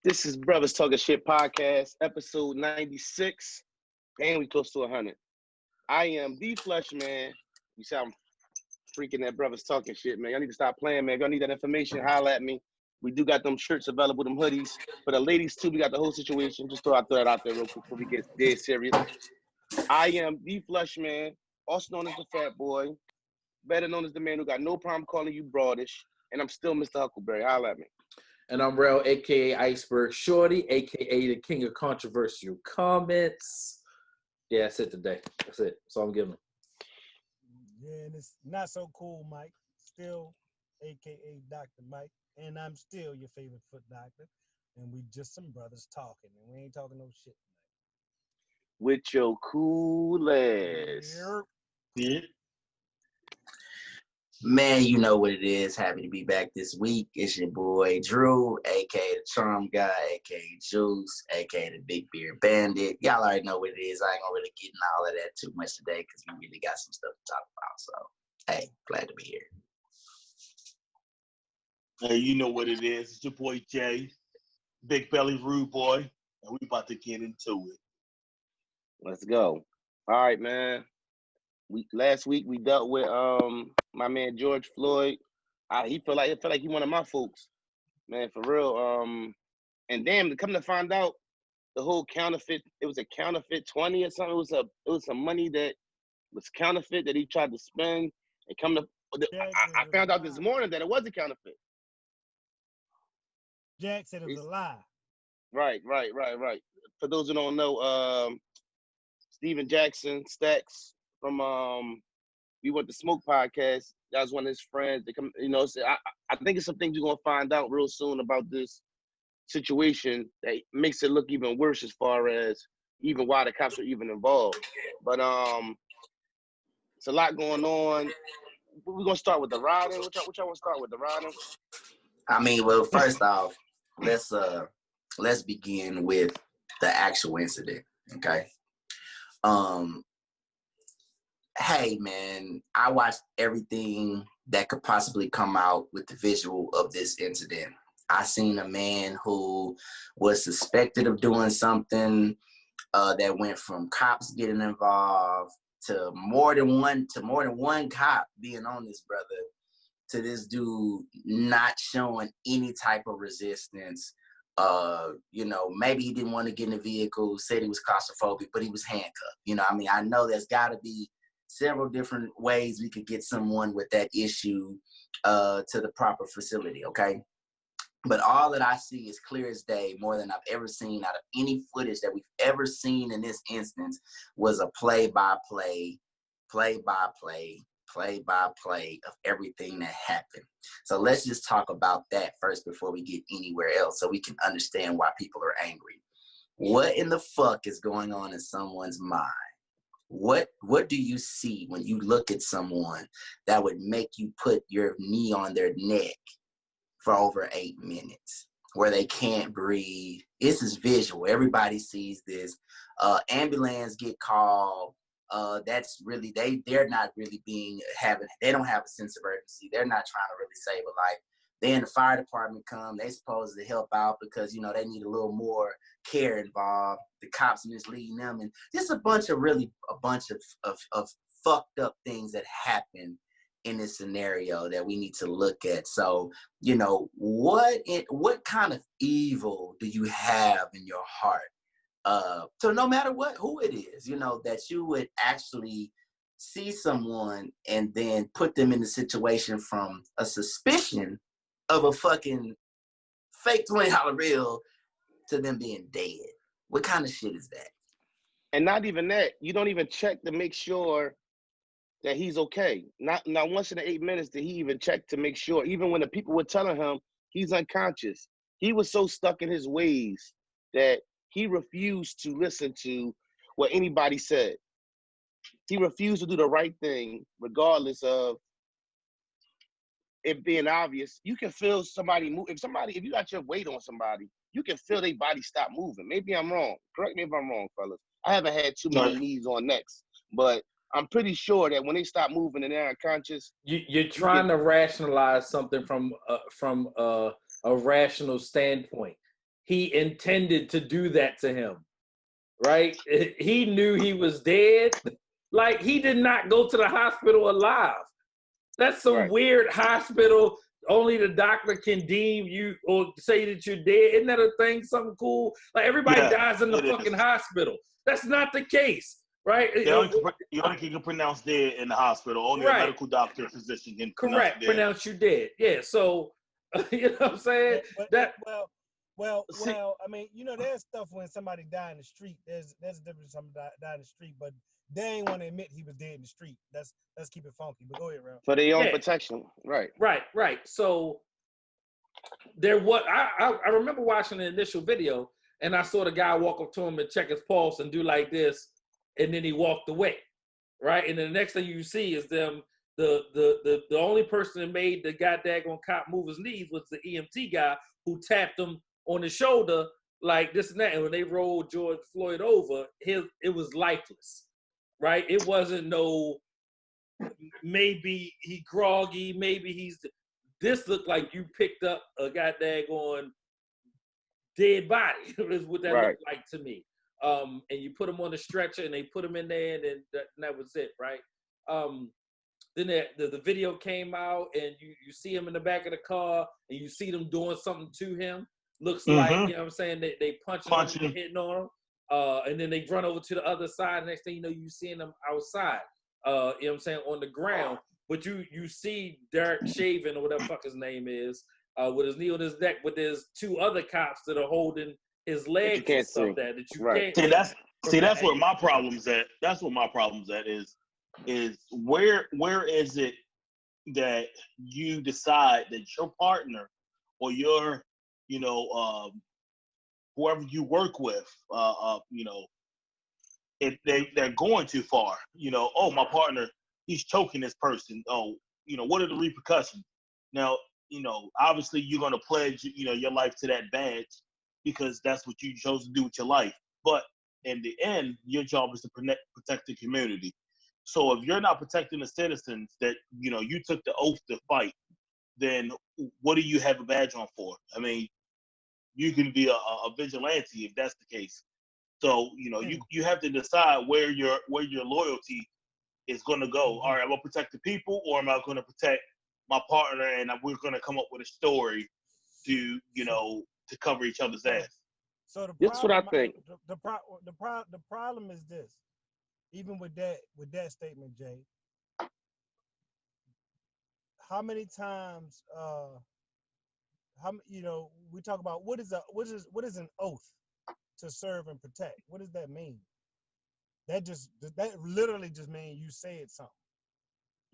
This is Brothers Talking Shit podcast, episode 96. Damn, we close to 100. I am the Flesh Man. You see, I'm freaking that Brothers Talking Shit, man. Y'all need to stop playing, man. If y'all need that information, holla at me. We do got them shirts available, them hoodies. For the ladies, too, we got the whole situation. Just throw that out there real quick before we get dead serious. I am the Flesh Man, also known as the Fat Boy, better known as the man who got no problem calling you broadish, and I'm still Mr. Huckleberry. Holla at me. And I'm Rel, a.k.a. Iceberg Shorty, a.k.a. the king of controversial comments. Yeah, that's it today. That's it. That's all I'm giving. Yeah, and it's not so cool, Mike. Still, a.k.a. Dr. Mike. And I'm still your favorite foot doctor. And we just some brothers talking. And we ain't talking no shit tonight. With your cool ass. Yeah. Man, you know what it is. Happy to be back this week. It's your boy Drew, aka the Charm Guy, aka Juice, aka the Big Beard Bandit. Y'all already know what it is. I ain't gonna really get into all of that too much today because we really got some stuff to talk about. So, hey, glad to be here. Hey, you know what it is. It's your boy Jay, Big Belly Rude Boy, and we about to get into it. Let's go. All right, man. Last week we dealt with my man George Floyd. It felt like he one of my folks, man, for real. And damn, to come to find out, the whole counterfeit. It was a counterfeit 20 or something. It was some money that was counterfeit that he tried to spend. And come to, I found out this morning that it was a counterfeit. Jack said it was a lie. Right. For those who don't know, Steven Jackson, Stacks from We Went to Smoke podcast. That was one of his friends. They come, so I think it's some things you're gonna find out real soon about this situation that makes it look even worse as far as even why the cops are even involved. But it's a lot going on. We're gonna start with the riding. What y'all want to start with, the riding? I mean, well, first off, let's begin with the actual incident, okay? Hey, man, I watched everything that could possibly come out with the visual of this incident. I seen a man who was suspected of doing something that went from cops getting involved to more than one cop being on this brother, to this dude not showing any type of resistance. Maybe he didn't want to get in the vehicle, said he was claustrophobic, but he was handcuffed. I know there's got to be several different ways we could get someone with that issue to the proper facility, okay? But all that I see is clear as day, more than I've ever seen out of any footage that we've ever seen in this instance, was a play-by-play of everything that happened. So let's just talk about that first before we get anywhere else so we can understand why people are angry. What in the fuck is going on in someone's mind? What do you see when you look at someone that would make you put your knee on their neck for over 8 minutes, where they can't breathe? This is visual. Everybody sees this. Ambulance get called. That's really, they're not really they don't have a sense of urgency. They're not trying to really save a life. Then the fire department come, they supposed to help out because, they need a little more care involved. The cops misleading them, and just a bunch of fucked up things that happen in this scenario that we need to look at. So, what kind of evil do you have in your heart? So no matter who it is, that you would actually see someone and then put them in the situation from a suspicion of a fucking fake $20 bill to them being dead. What kind of shit is that? And not even that. You don't even check to make sure that he's okay. Not once in the 8 minutes did he even check to make sure. Even when the people were telling him he's unconscious, he was so stuck in his ways that he refused to listen to what anybody said. He refused to do the right thing, regardless of it being obvious. You can feel somebody move. If you got your weight on somebody, you can feel their body stop moving. Maybe I'm wrong. Correct me if I'm wrong, fellas. I haven't had too many knees on necks, but I'm pretty sure that when they stop moving and they're unconscious, you're trying to rationalize something from a rational standpoint. he intended to do that to him, right? He knew he was dead. Like, he did not go to the hospital alive. That's some Right. weird hospital. Only the doctor can deem you or say that you're dead. Isn't that a thing? Something cool? Like, everybody Yeah, dies in the it fucking is. you That's not the case, right? You only can pronounce dead in the hospital. Only a Right. medical doctor or physician can Correct. pronounce dead. Pronounce you dead. Yeah. So, you know what I'm saying? Well, I mean, you know, there's stuff when somebody die in the street. There's a difference from somebody die in the street, but they ain't want to admit he was dead in the street. Let's keep it funky. But go ahead, Ralph. For their own Yeah. protection. Right. Right. So there was I remember watching the initial video, and I saw the guy walk up to him and check his pulse and do like this, and then he walked away. Right. And then the next thing you see is them. The only person that made the goddamn cop move his knees was the EMT guy who tapped him on the shoulder like this and that. And when they rolled George Floyd over, it was lifeless, right? It wasn't no maybe he groggy, maybe he's. This looked like you picked up a goddamn dead body. Is what that looked like to me. And you put him on the stretcher and they put him in there, and then that was it, right? Then the video came out, and you see him in the back of the car, and you see them doing something to him. Looks like, you know what I'm saying, they punching him and hitting on him. And then they run over to the other side. Next thing you know, you seeing them outside, you know what I'm saying, on the ground. But you see Derek Shaven, or whatever the fuck his name is, with his knee on his neck, but there's two other cops that are holding his legs and stuff that you can't see. That's where my problem's at. That's what my problem's at is where is it that you decide that your partner or your, you know, whoever you work with, you know, if they're going too far, you know, oh, my partner, he's choking this person. Oh, you know, what are the repercussions? Now, you know, obviously you're going to pledge, you know, your life to that badge because that's what you chose to do with your life. But in the end, your job is to protect the community. So if you're not protecting the citizens that, you know, you took the oath to fight, then what do you have a badge on for? I mean, you can be a vigilante if that's the case. So, you know, you have to decide where your loyalty is going to go. All right, I'm going to protect the people, or am I going to protect my partner, and we're going to come up with a story to, you know, to cover each other's ass. So that's what I think. The problem is this. Even with that statement, Jay, how many times you know, we talk about what is an oath to serve and protect? What does that mean? That literally just means you said something.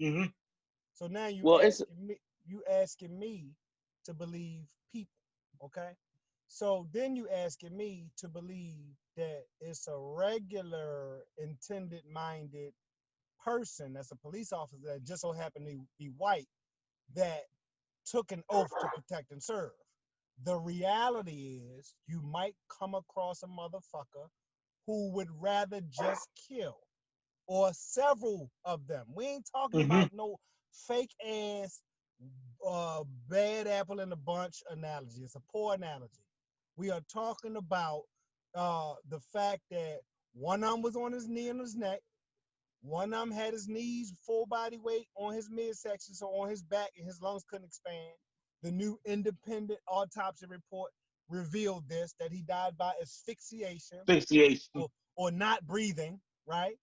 Mm-hmm. So now you asking me to believe people, okay? So then you asking me to believe that it's a regular intended-minded person that's a police officer that just so happened to be white that took an oath to protect and serve. The reality is you might come across a motherfucker who would rather just kill, or several of them. We ain't talking about no fake ass bad apple in a bunch analogy. It's a poor analogy. We are talking about the fact that one of them was on his knee and his neck. One of them had his knees full body weight on his midsection, so on his back, and his lungs couldn't expand. The new independent autopsy report revealed this, that he died by asphyxiation. Or not breathing, right?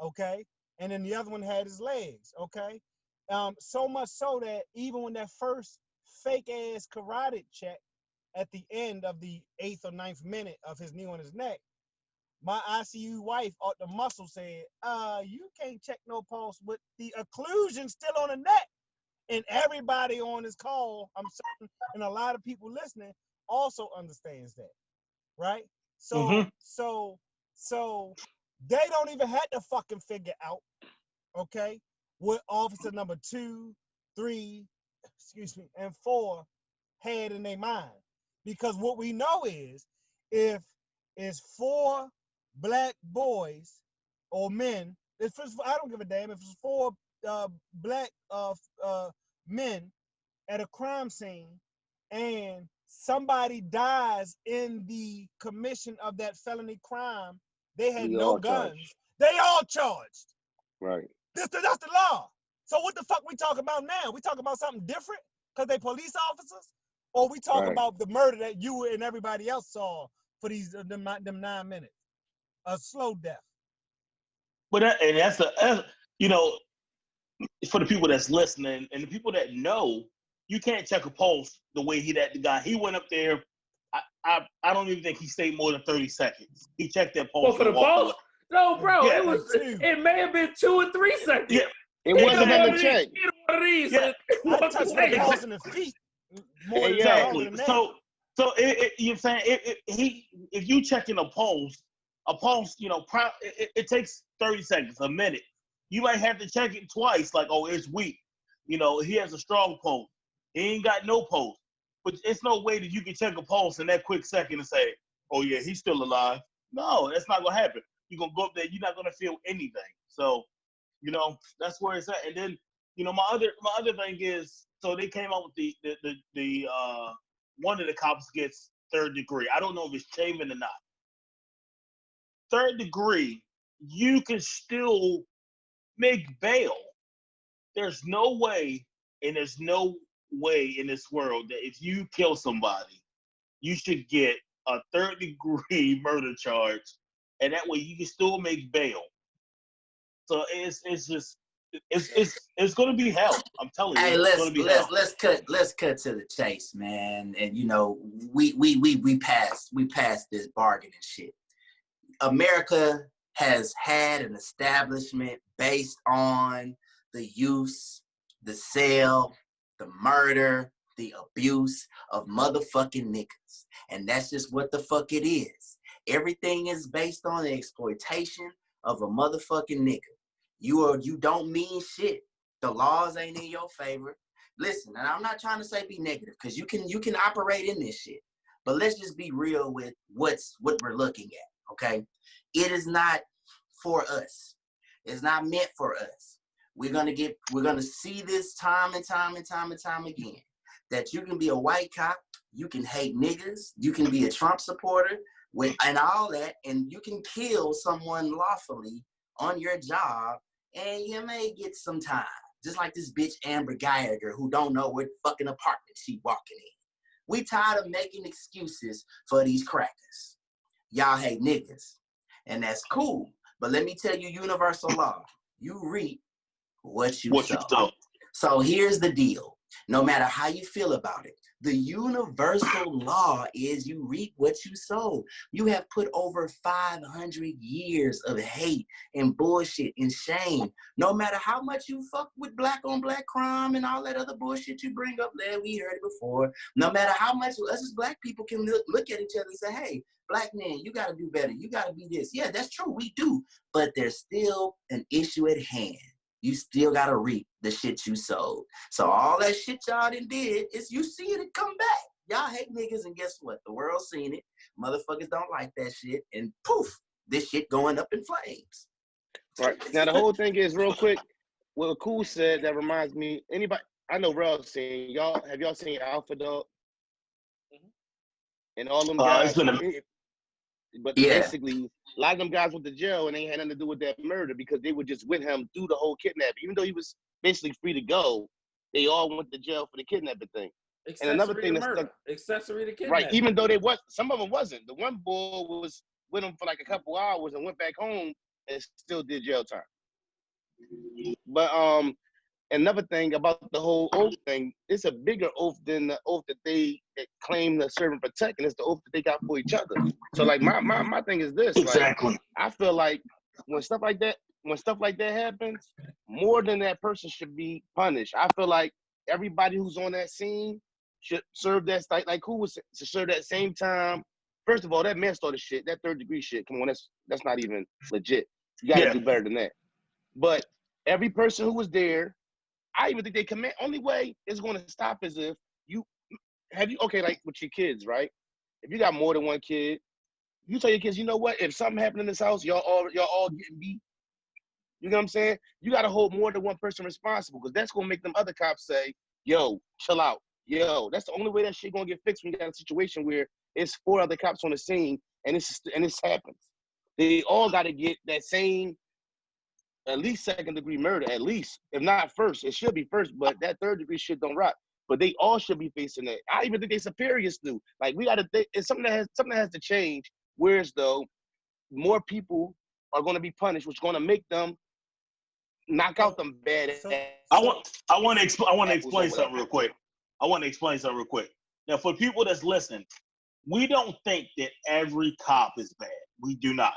Okay. And then the other one had his legs, okay? So much so that even when that first fake ass carotid check at the end of the 8th or 9th minute of his knee on his neck, my ICU wife at the muscle said, you can't check no pulse with the occlusion still on the neck. And everybody on this call, I'm certain, and a lot of people listening also understands that, right? So they don't even have to fucking figure out, okay, what officer number 2, 3, and 4 had in their mind. Because what we know is, if it's 4 black boys or men, I don't give a damn if it's 4 black men at a crime scene and somebody dies in the commission of that felony crime, they had We no all guns. charged. They all charged. Right. That's the law. So what the fuck we talking about now? We talking about something different because they police officers, or we talk Right. about the murder that you and everybody else saw for these them 9 minutes, a slow death. But that's you know, for the people that's listening and the people that know, you can't check a pulse the way the guy. He went up there. I don't even think he stayed more than 30 seconds. He checked that pulse Well, for the and walked pulse? away. No, bro. Yeah. It may have been 2 or 3 seconds. Yeah. It He wasn't did nothing one to of check. these. He did one of these. Yeah. I touched my Away. pulse in the feet more than Exactly. than that. So you know what I'm saying? If you checking a pulse, you know, it takes 30 seconds, a minute. You might have to check it twice, like, oh, it's weak. You know, he has a strong pulse. He ain't got no pulse. But it's no way that you can check a pulse in that quick second and say, oh, yeah, he's still alive. No, that's not going to happen. You're going to go up there, you're not going to feel anything. So, you know, that's where it's at. And then, you know, my other thing is, so they came out with the one of the cops gets 3rd degree. I don't know if it's Chapin or not. 3rd degree, you can still make bail. There's no way in this world that if you kill somebody, you should get a 3rd degree murder charge, and that way you can still make bail. So it's gonna be hell. I'm telling you, Hey, it's gonna be hell. let's cut to the chase, man. And you know, we passed this bargaining shit. America has had an establishment based on the use, the sale, the murder, the abuse of motherfucking niggas. And that's just what the fuck it is. Everything is based on the exploitation of a motherfucking nigga. You don't mean shit. The laws ain't in your favor. Listen, and I'm not trying to say be negative, because you can operate in this shit. But let's just be real with what we're looking at, okay? It is not for us. It's not meant for us. We're gonna see this time and time again. That you can be a white cop, you can hate niggas, you can be a Trump supporter, and all that, and you can kill someone lawfully on your job, and you may get some time. Just like this bitch Amber Geiger, who don't know what fucking apartment she walking in. We tired of making excuses for these crackers. Y'all hate niggas, and that's cool. But let me tell you universal law. You reap what you sow. So here's the deal. No matter how you feel about it, the universal law is you reap what you sow. You have put over 500 years of hate and bullshit and shame. No matter how much you fuck with black on black crime and all that other bullshit you bring up there, we heard it before. No matter how much us as black people can look at each other and say, hey, black man, you got to do better. You got to be this. Yeah, that's true. We do. But there's still an issue at hand. You still gotta reap the shit you sowed. So all that shit y'all done did is you see it come back. Y'all hate niggas, and guess what? The world's seen it. Motherfuckers don't like that shit, and poof, this shit going up in flames. Right. Now the whole thing is real quick. What Cool said that reminds me. Anybody? I know Ralph's seen y'all. Have y'all seen Alpha Dog? And all them guys. But basically, a lot of them guys went to jail and they had nothing to do with that murder because they were just with him through the whole kidnapping. Even though he was basically free to go, they all went to jail for the kidnapping thing. Accessory and another thing to that's murder. Accessory to kidnapping. Right, even though they was, some of them wasn't. The one boy was with him for like a couple hours and went back home and still did jail time. But another thing about the whole oath thing, it's a bigger oath than the oath that they claim to serve and protect, and it's the oath that they got for each other. So like my thing is this, exactly. Like, I feel like when stuff like that happens, more than that person should be punished. I feel like everybody who's on that scene should serve that, like who was to serve that same time. First of all, that manslaughter shit, that 3rd degree shit, come on, that's not even legit. You gotta do better than that. But every person who was there, I even think they commit. Only way it's going to stop is if like with your kids, right? If you got more than one kid, you tell your kids, you know what? If something happened in this house, y'all all getting beat. You know what I'm saying? You got to hold more than one person responsible because that's going to make them other cops say, yo, chill out. Yo, that's the only way that shit gonna get fixed when you got a situation where it's 4 other cops on the scene and this happens. They all got to get that same, at least second-degree murder, at least. If not first, it should be first, but that third-degree shit don't rock. But they all should be facing that. I even think they superiors do. Like, we got to think, it's something that has to change, whereas, though, more people are going to be punished, which is going to make them knock out them bad I want to explain something real quick. Now, for people that's listening, we don't think that every cop is bad. We do not.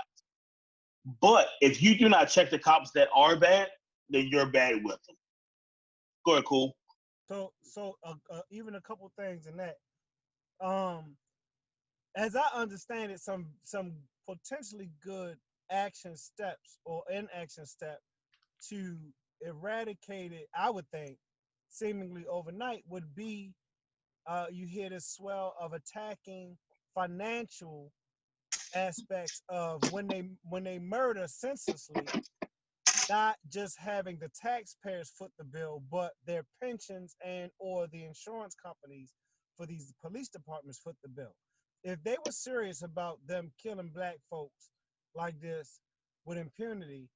But if you do not check the cops that are bad, then you're bad with them. Go ahead, cool. So even a couple things in that. As I understand it, some potentially good action steps or inaction step to eradicate it, I would think, seemingly overnight, would be you hear this swell of attacking financial aspects of when they murder senselessly, not just having the taxpayers foot the bill, but their pensions and or the insurance companies for these police departments foot the bill. If they were serious about them killing black folks like this with impunity,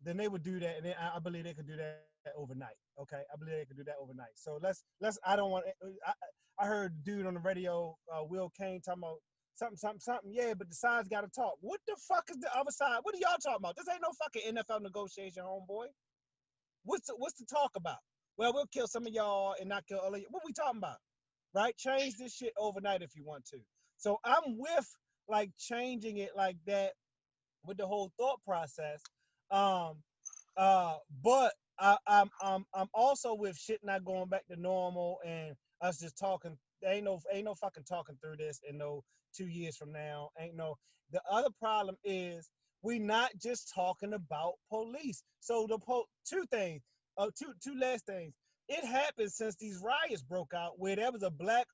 then they would do that, and I believe they could do that overnight. Okay, I believe they could do that overnight. So let's. I don't want. I heard a dude on the radio, Will Kane, talking about something. Yeah, but the sides got to talk. What the fuck is the other side? What are y'all talking about? This ain't no fucking NFL negotiation, homeboy. What's to talk about? Well, we'll kill some of y'all and not kill other. What we talking about? Right? Change this shit overnight if you want to. So I'm with like changing it like that with the whole thought process. But I'm also with shit not going back to normal and us just talking. Ain't no fucking talking through this in no 2 years from now. The other problem is we not just talking about police. So two things, two last things. It happened since these riots broke out where there was a black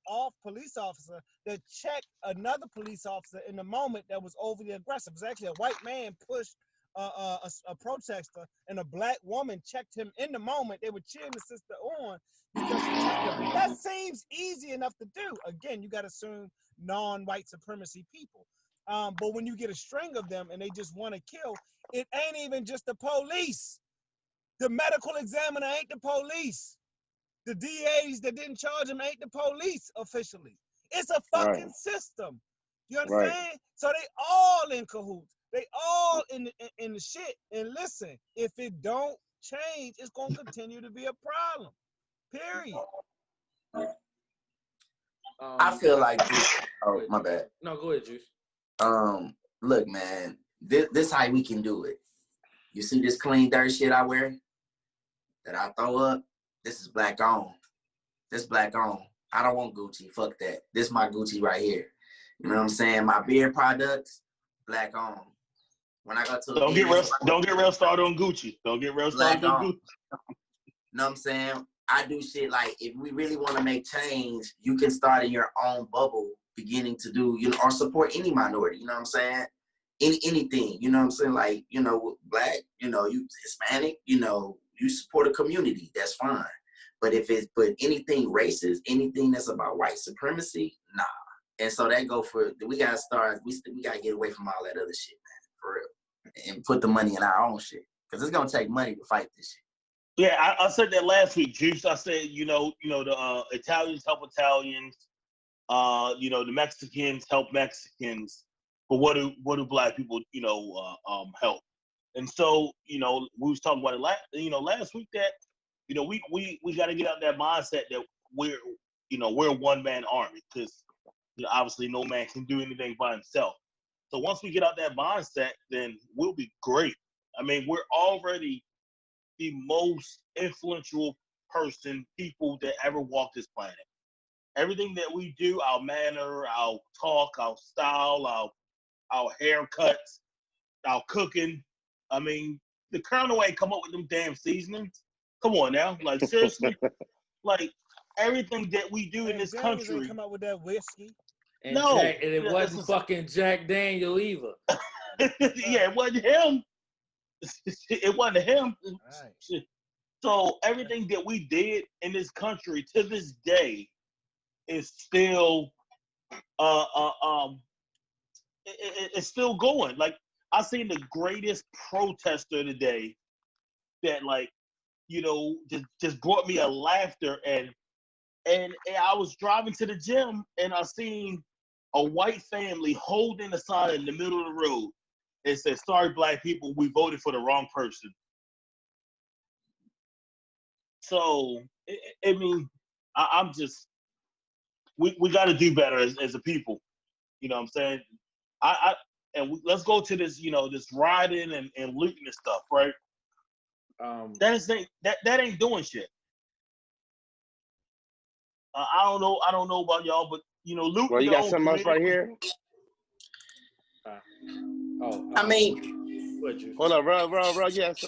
police officer that checked another police officer in the moment that was overly aggressive. It was actually a white man pushed a protester, and a black woman checked him in the moment. They were cheering the sister on because she checked him. That seems easy enough to do. Again, you got to assume non-white supremacy people. But when you get a string of them and they just want to kill, it ain't even just the police. The medical examiner ain't the police. The DAs that didn't charge him ain't the police officially. It's a fucking system. You understand? Right. So they all in cahoots. They all in the shit. And listen, if it don't change, it's gonna continue to be a problem. Period. I feel like this. Oh, my bad. No, go ahead, Juice. Look, man, this how we can do it. You see this clean dirt shit I wear that I throw up? This is black on. This black on. I don't want Gucci. Fuck that. This is my Gucci right here. You know what I'm saying? My beard products, black on. When I go to don't get real started on Gucci. Don't get real started on Gucci. You know what I'm saying? I do shit like if we really want to make change, you can start in your own bubble, beginning to do, or support any minority. You know what I'm saying? Anything. You know what I'm saying? Like, black, you Hispanic, you support a community, that's fine. But anything racist, anything that's about white supremacy, nah. And so that go for, we gotta start, we gotta get away from all that other shit, man, for real. And put the money in our own shit. Because it's gonna take money to fight this shit. Yeah, I said that last week, Juice. I said, the Italians help Italians, the Mexicans help Mexicans. But what do black people, help? And so, we was talking about it last week that, we got to get out that mindset that we're a one-man army because, obviously no man can do anything by himself. So once we get out that mindset, then we'll be great. I mean, we're already the most influential people that ever walked this planet. Everything that we do, our manner, our talk, our style, our haircuts, our cooking. I mean, the Colonel ain't come up with them damn seasonings. Come on now, like seriously, like everything that we do in this country. Ain't come up with that whiskey. And it wasn't fucking Jack Daniel either. Yeah, it wasn't him. It wasn't him. Right. So everything that we did in this country to this day is still it's still going. Like I seen the greatest protester today that just brought me a laughter and I was driving to the gym and I seen a white family holding a sign in the middle of the road. It said, "Sorry, black people, we voted for the wrong person." So, I mean, I'm just, we got to do better as a people. You know what I'm saying? Let's go to this, this rioting and looting and stuff, right? That ain't doing shit. I don't know about y'all, but looting. Well, you got something else right here. I mean, hold on, bro. Yes.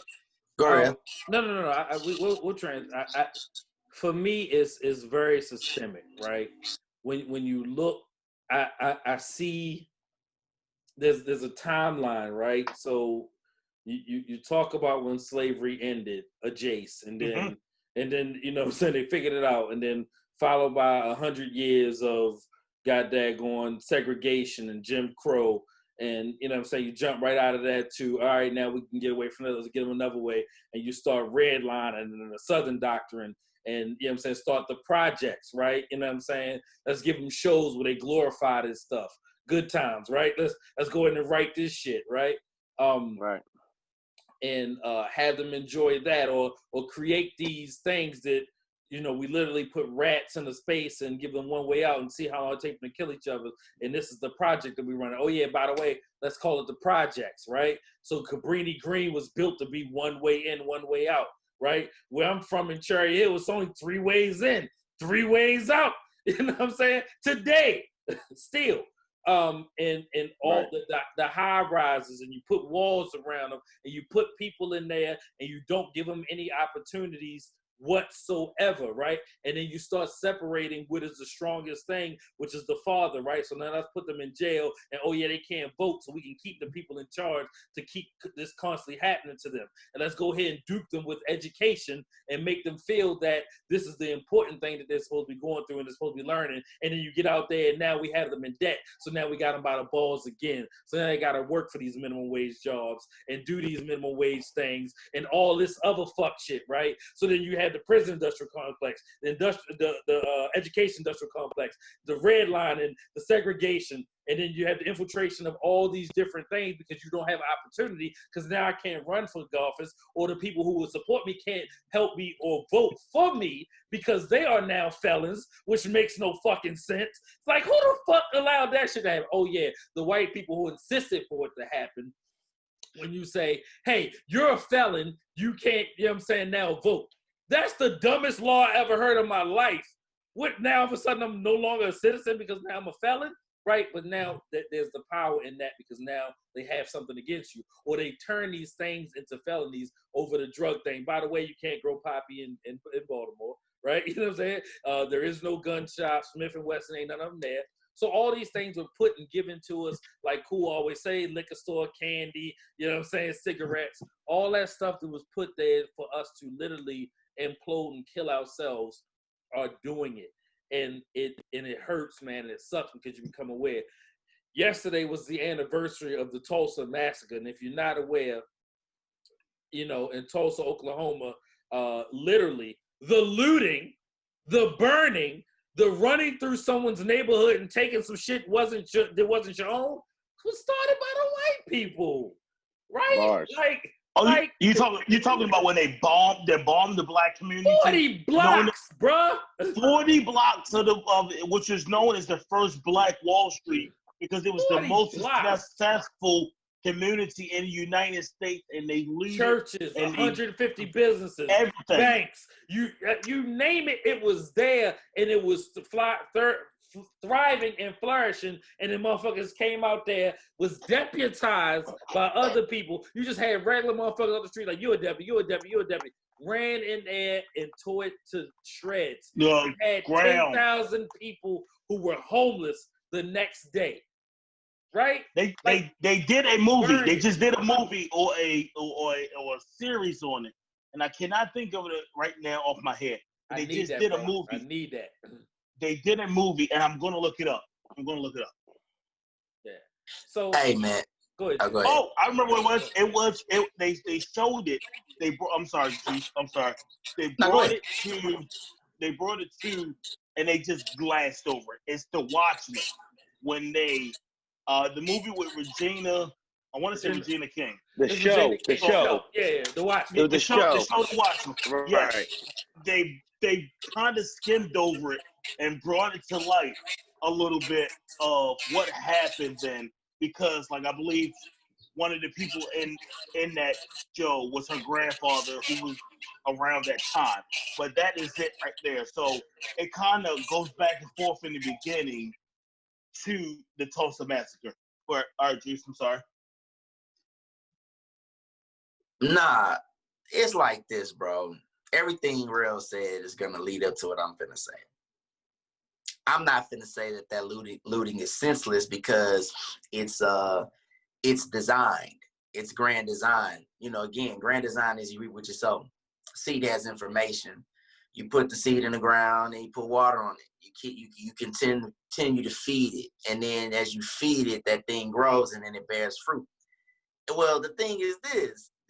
Go ahead. No. We'll for me, it's very systemic, right? When you look, I see there's a timeline, right? So you talk about when slavery ended, a Jace, and then so they figured it out, and then followed by 100 years of goddamn segregation and Jim Crow. And you jump right out of that to, all right, now we can get away from that, let's get them another way. And you start redlining and the Southern Doctrine and start the projects, right? Let's give them shows where they glorify this stuff. Good times, right? Let's go in and write this shit, right? Right. And have them enjoy that or create these things that we literally put rats in a space and give them one way out and see how long it takes them to kill each other. And this is the project that we run. Oh yeah, by the way, let's call it the projects, right? So Cabrini Green was built to be one way in, one way out, right? Where I'm from in Cherry Hill, it's only 3 ways in, 3 ways out. You know what I'm saying? Today, still. And all the high rises, and you put walls around them, and you put people in there, and you don't give them any opportunities whatsoever, right? And then you start separating what is the strongest thing, which is the father, right? So now let's put them in jail, and oh yeah, they can't vote, so we can keep the people in charge to keep this constantly happening to them. And let's go ahead and dupe them with education and make them feel that this is the important thing that they're supposed to be going through and they're supposed to be learning. And then you get out there, and now we have them in debt. So now we got them by the balls again. So now they got to work for these minimum wage jobs and do these minimum wage things and all this other fuck shit, right? So then you have the prison industrial complex, the education industrial complex, the red line and the segregation, and then you have the infiltration of all these different things because you don't have opportunity because now I can't run for office, or the people who will support me can't help me or vote for me because they are now felons, which makes no fucking sense. It's like, who the fuck allowed that shit to happen? Oh yeah, the white people who insisted for it to happen. When you say, hey, you're a felon, you can't, now vote. That's the dumbest law I ever heard in my life. What, now all of a sudden I'm no longer a citizen because now I'm a felon? Right? But now there's the power in that because now they have something against you. Or they turn these things into felonies over the drug thing. By the way, you can't grow poppy in Baltimore, right? You know what I'm saying? There is no gun shop. Smith & Wesson ain't none of them there. So all these things were put and given to us, like Cool always say, liquor store, candy, cigarettes, all that stuff that was put there for us to literally implode and kill ourselves are doing it. And it hurts, man, and it sucks because you become aware. Yesterday was the anniversary of the Tulsa massacre. And if you're not aware, in Tulsa, Oklahoma, literally the looting, the burning, the running through someone's neighborhood and taking some shit that wasn't your own was started by the white people, right? Bars. You talking about when they bombed the black community? 40 blocks, bruh. 40 blocks of which is known as the first Black Wall Street because it was the most successful community in the United States, and they looted churches, 150 businesses, everything. Banks, you name it, it was there, and it was thriving and flourishing, and the motherfuckers came out there, was deputized by other people. You just had regular motherfuckers on the street like, you a deputy, ran in there and tore it to shreds. You had 10,000 people who were homeless the next day. Right? They did a movie. They just did a movie or a series on it. and I cannot think of it right now off my head. But they just did a movie. I need that. They did a movie, and I'm gonna look it up. Yeah. So Hey man, go ahead. go ahead. Oh, I remember what it was. They showed it. I'm sorry, Chief. I'm sorry. They brought it to, and they just glassed over it. It's The Watchmen. When they, the movie with Regina, I want to say Regina King. The show. Yeah, The Watchmen. It was The show, show. The Watchmen. Right. Yes, they kind of skimmed over it and brought it to light a little bit of what happened then, because like I believe one of the people in that show was her grandfather who was around that time. But that is it right there. So it kind of goes back and forth in the beginning to the Tulsa Massacre. But all right, Juice, I'm sorry. Nah, it's like this, bro. Everything Real said is gonna lead up to what I'm finna say. I'm not finna say that looting is senseless because it's designed. It's grand design. You know, again, grand design is you reap what you sow. Seed has information. You put the seed in the ground and you put water on it. You continue to feed it, and then as you feed it, that thing grows and then it bears fruit. Well, the thing is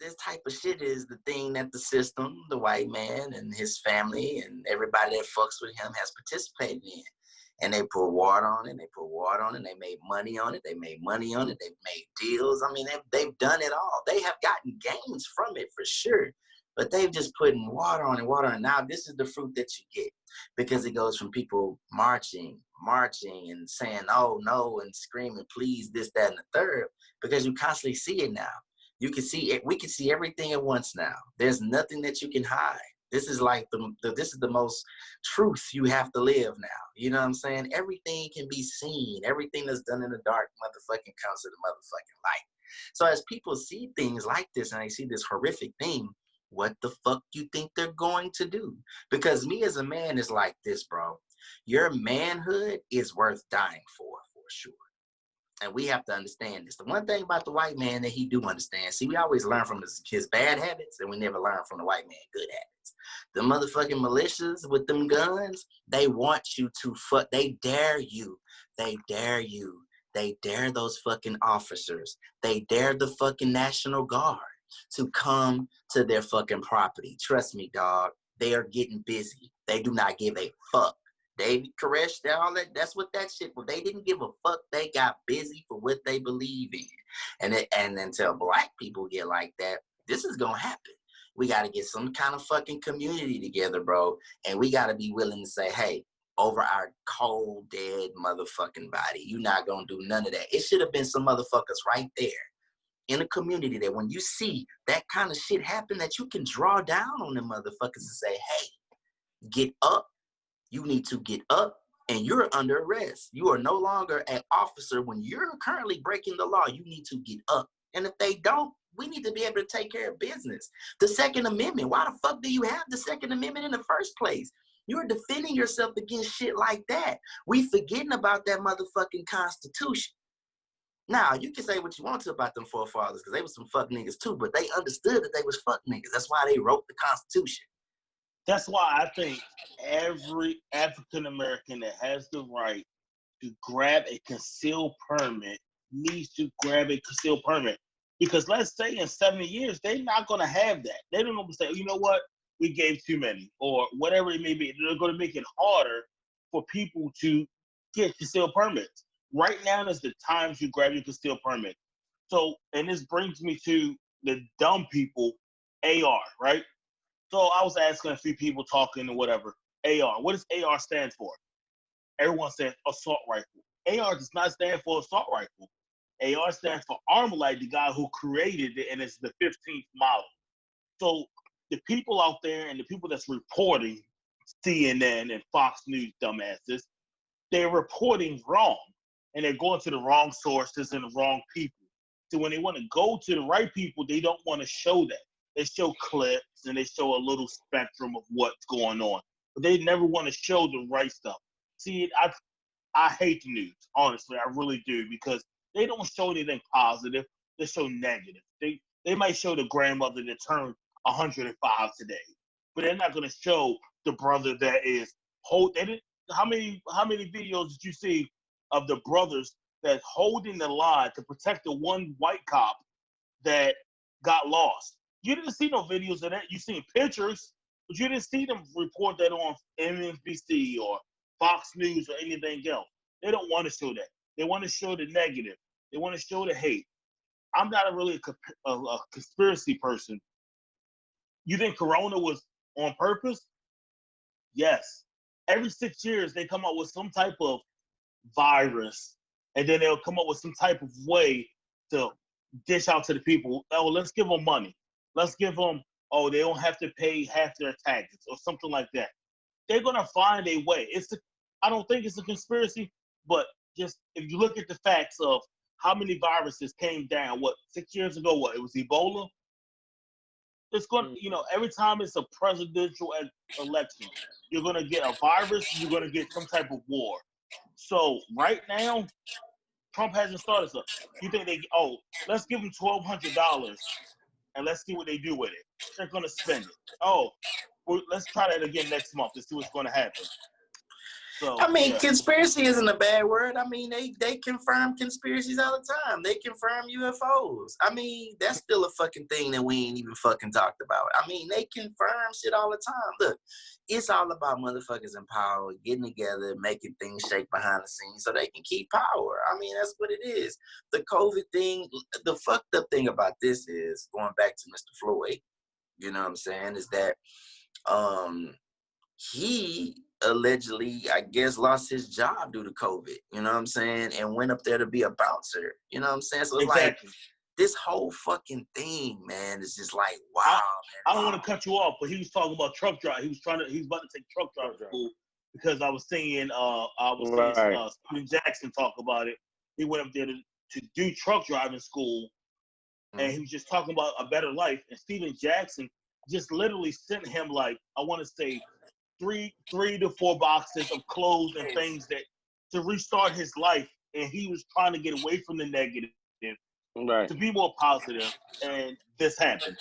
this type of shit is the thing that the system, the white man and his family and everybody that fucks with him has participated in. And they put water on it, they made money on it, they've made deals. I mean, they've done it all. They have gotten gains from it for sure, but they've just put water on it. Now this is the fruit that you get, because it goes from people marching and saying, oh no, and screaming, please, this, that, and the third, because you constantly see it now. You can see it. We can see everything at once now. There's nothing that you can hide. This is like this is the most truth you have to live now. You know what I'm saying? Everything can be seen. Everything that's done in the dark motherfucking comes to the motherfucking light. So as people see things like this and they see this horrific thing, what the fuck do you think they're going to do? Because me as a man is like this, bro. Your manhood is worth dying for sure. And we have to understand this. The one thing about the white man that he do understand, see, we always learn from his bad habits, and we never learn from the white man good habits. The motherfucking militias with them guns, they want you to fuck. They dare you. They dare those fucking officers. They dare the fucking National Guard to come to their fucking property. Trust me, dog. They are getting busy. They do not give a fuck. David Koresh, all that, that's what that shit was. They didn't give a fuck. They got busy for what they believe in. And until black people get like that, this is going to happen. We got to get some kind of fucking community together, bro. And we got to be willing to say, hey, over our cold, dead motherfucking body, you're not going to do none of that. It should have been some motherfuckers right there in a community that when you see that kind of shit happen, that you can draw down on them motherfuckers and say, hey, get up. You need to get up, and you're under arrest. You are no longer an officer when you're currently breaking the law. You need to get up. And if they don't, we need to be able to take care of business. The Second Amendment, why the fuck do you have the Second Amendment in the first place? You're defending yourself against shit like that. We forgetting about that motherfucking Constitution. Now, you can say what you want to about them forefathers, because they were some fuck niggas too, but they understood that they was fuck niggas. That's why they wrote the Constitution. That's why I think every African American that has the right to grab a concealed permit needs to grab a concealed permit. Because let's say in 70 years, they're not going to have that. They're not going to say, you know what, we gave too many, or whatever it may be. They're going to make it harder for people to get concealed permits. Right now is the time to grab your concealed permit. So, and this brings me to the dumb people, AR, right? So I was asking a few people talking or whatever, AR. What does AR stand for? Everyone says assault rifle. AR does not stand for assault rifle. AR stands for Armalite, the guy who created it, and it's the 15th model. So the people out there and the people that's reporting, CNN and Fox News dumbasses, they're reporting wrong. And they're going to the wrong sources and the wrong people. So when they want to go to the right people, they don't want to show that. They show clips and they show a little spectrum of what's going on, but they never want to show the right stuff. See, I hate the news, honestly, I really do, because they don't show anything positive. They show negative. They might show the grandmother that turned 105 today. But they're not going to show the brother that is how many videos did you see of the brothers that's holding the line to protect the one white cop that got lost? You didn't see no videos of that. You seen pictures, but you didn't see them report that on MSNBC or Fox News or anything else. They don't want to show that. They want to show the negative. They want to show the hate. I'm not a conspiracy person. You think Corona was on purpose? Yes. Every 6 years, they come up with some type of virus, and then they'll come up with some type of way to dish out to the people. Oh, let's give them money. Let's give them, they don't have to pay half their taxes or something like that. They're going to find a way. I don't think it's a conspiracy, but just if you look at the facts of how many viruses came down, 6 years ago, it was Ebola? It's going to, every time it's a presidential election, you're going to get a virus, you're going to get some type of war. So right now, Trump hasn't started stuff. You think let's give them $1,200 and let's see what they do with it. They're going to spend it. Let's try that again next month to see what's going to happen. So, I mean, conspiracy isn't a bad word. I mean, they confirm conspiracies all the time. They confirm UFOs. I mean, that's still a fucking thing that we ain't even fucking talked about. I mean, they confirm shit all the time. Look, it's all about motherfuckers in power getting together, making things shake behind the scenes so they can keep power. I mean, that's what it is. The COVID thing, the fucked up thing about this is, going back to Mr. Floyd, you know what I'm saying, is that he allegedly, I guess, lost his job due to COVID, you know what I'm saying, and went up there to be a bouncer, you know what I'm saying? So it's exactly. like, this whole fucking thing, man, is just like, wow, man. I don't want to cut you off, but he was talking about truck drive. He was about to take truck drive to school because I was seeing Steven Jackson talk about it. He went up there to do truck driving school, and he was just talking about a better life. And Steven Jackson just literally sent him, like, I want to say, three to four boxes of clothes and things to restart his life, and he was trying to get away from the negative, to be more positive, and this happened.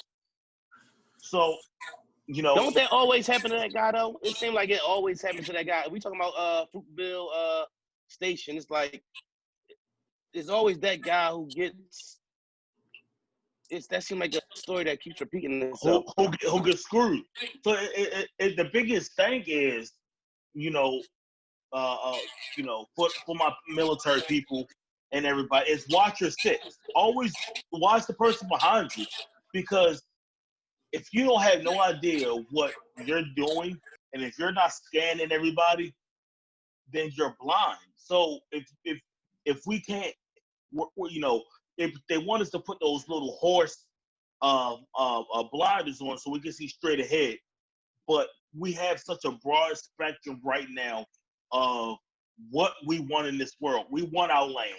So, don't that always happen to that guy though? It seemed like it always happens to that guy. We talking about Fruitville Station. It's like it's always that guy who gets. That seems like a story that keeps repeating itself. Who gets screwed? So the biggest thing is, for my military people and everybody, is watch your six. Always watch the person behind you, because if you don't have no idea what you're doing, and if you're not scanning everybody, then you're blind. So if we can't, if they want us to put those little horse blinders on so we can see straight ahead, but we have such a broad spectrum right now of what we want in this world. We want our land.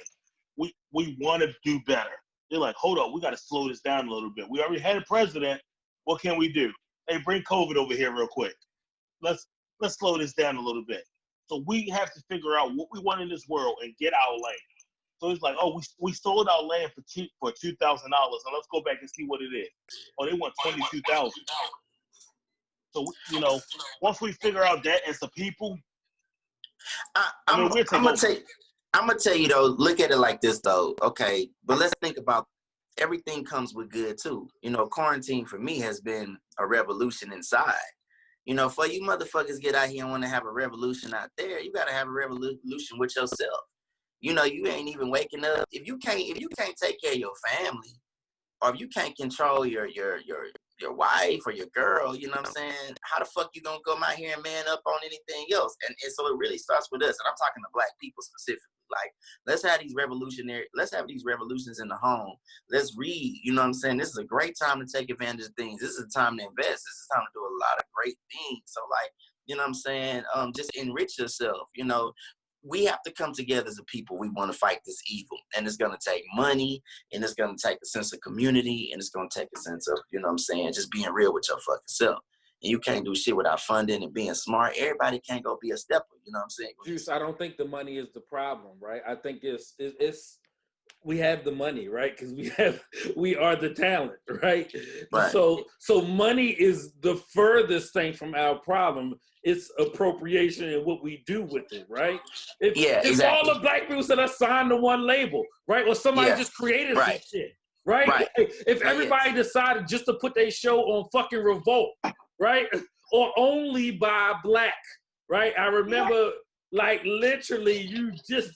We want to do better. They're like, hold up, we got to slow this down a little bit. We already had a president. What can we do? Hey, bring COVID over here real quick. Let's slow this down a little bit. So we have to figure out what we want in this world and get our land. So it's like, we sold our land for $2,000, and let's go back and see what it is. Oh, they want $22,000. So once we figure out that as a people, I'm gonna tell you though. Look at it like this though. Okay, but let's think about everything comes with good too. Quarantine for me has been a revolution inside. For you motherfuckers get out here and want to have a revolution out there, you gotta have a revolution with yourself. You ain't even waking up. If you can't take care of your family, or if you can't control your wife or your girl, you know what I'm saying? How the fuck you gonna come out here and man up on anything else? And so it really starts with us. And I'm talking to Black people specifically. Like, let's have these revolutions in the home. Let's read, you know what I'm saying? This is a great time to take advantage of things. This is a time to invest. This is time to do a lot of great things. So like, you know what I'm saying? Just enrich yourself, We have to come together as a people. We want to fight this evil. And it's going to take money, and it's going to take a sense of community, and it's going to take a sense of, you know what I'm saying, just being real with your fucking self. And you can't do shit without funding and being smart. Everybody can't go be a stepper, you know what I'm saying? Juice, I don't think the money is the problem, right? I think it's we have the money, right? Because we are the talent, right? Right. So money is the furthest thing from our problem. It's appropriation and what we do with it, right? If exactly. all the black people said, let's sign to one label, right? Or somebody just created some shit, right? Right. If everybody decided just to put their show on fucking Revolt, right? Or only by black, right? I remember, like, literally,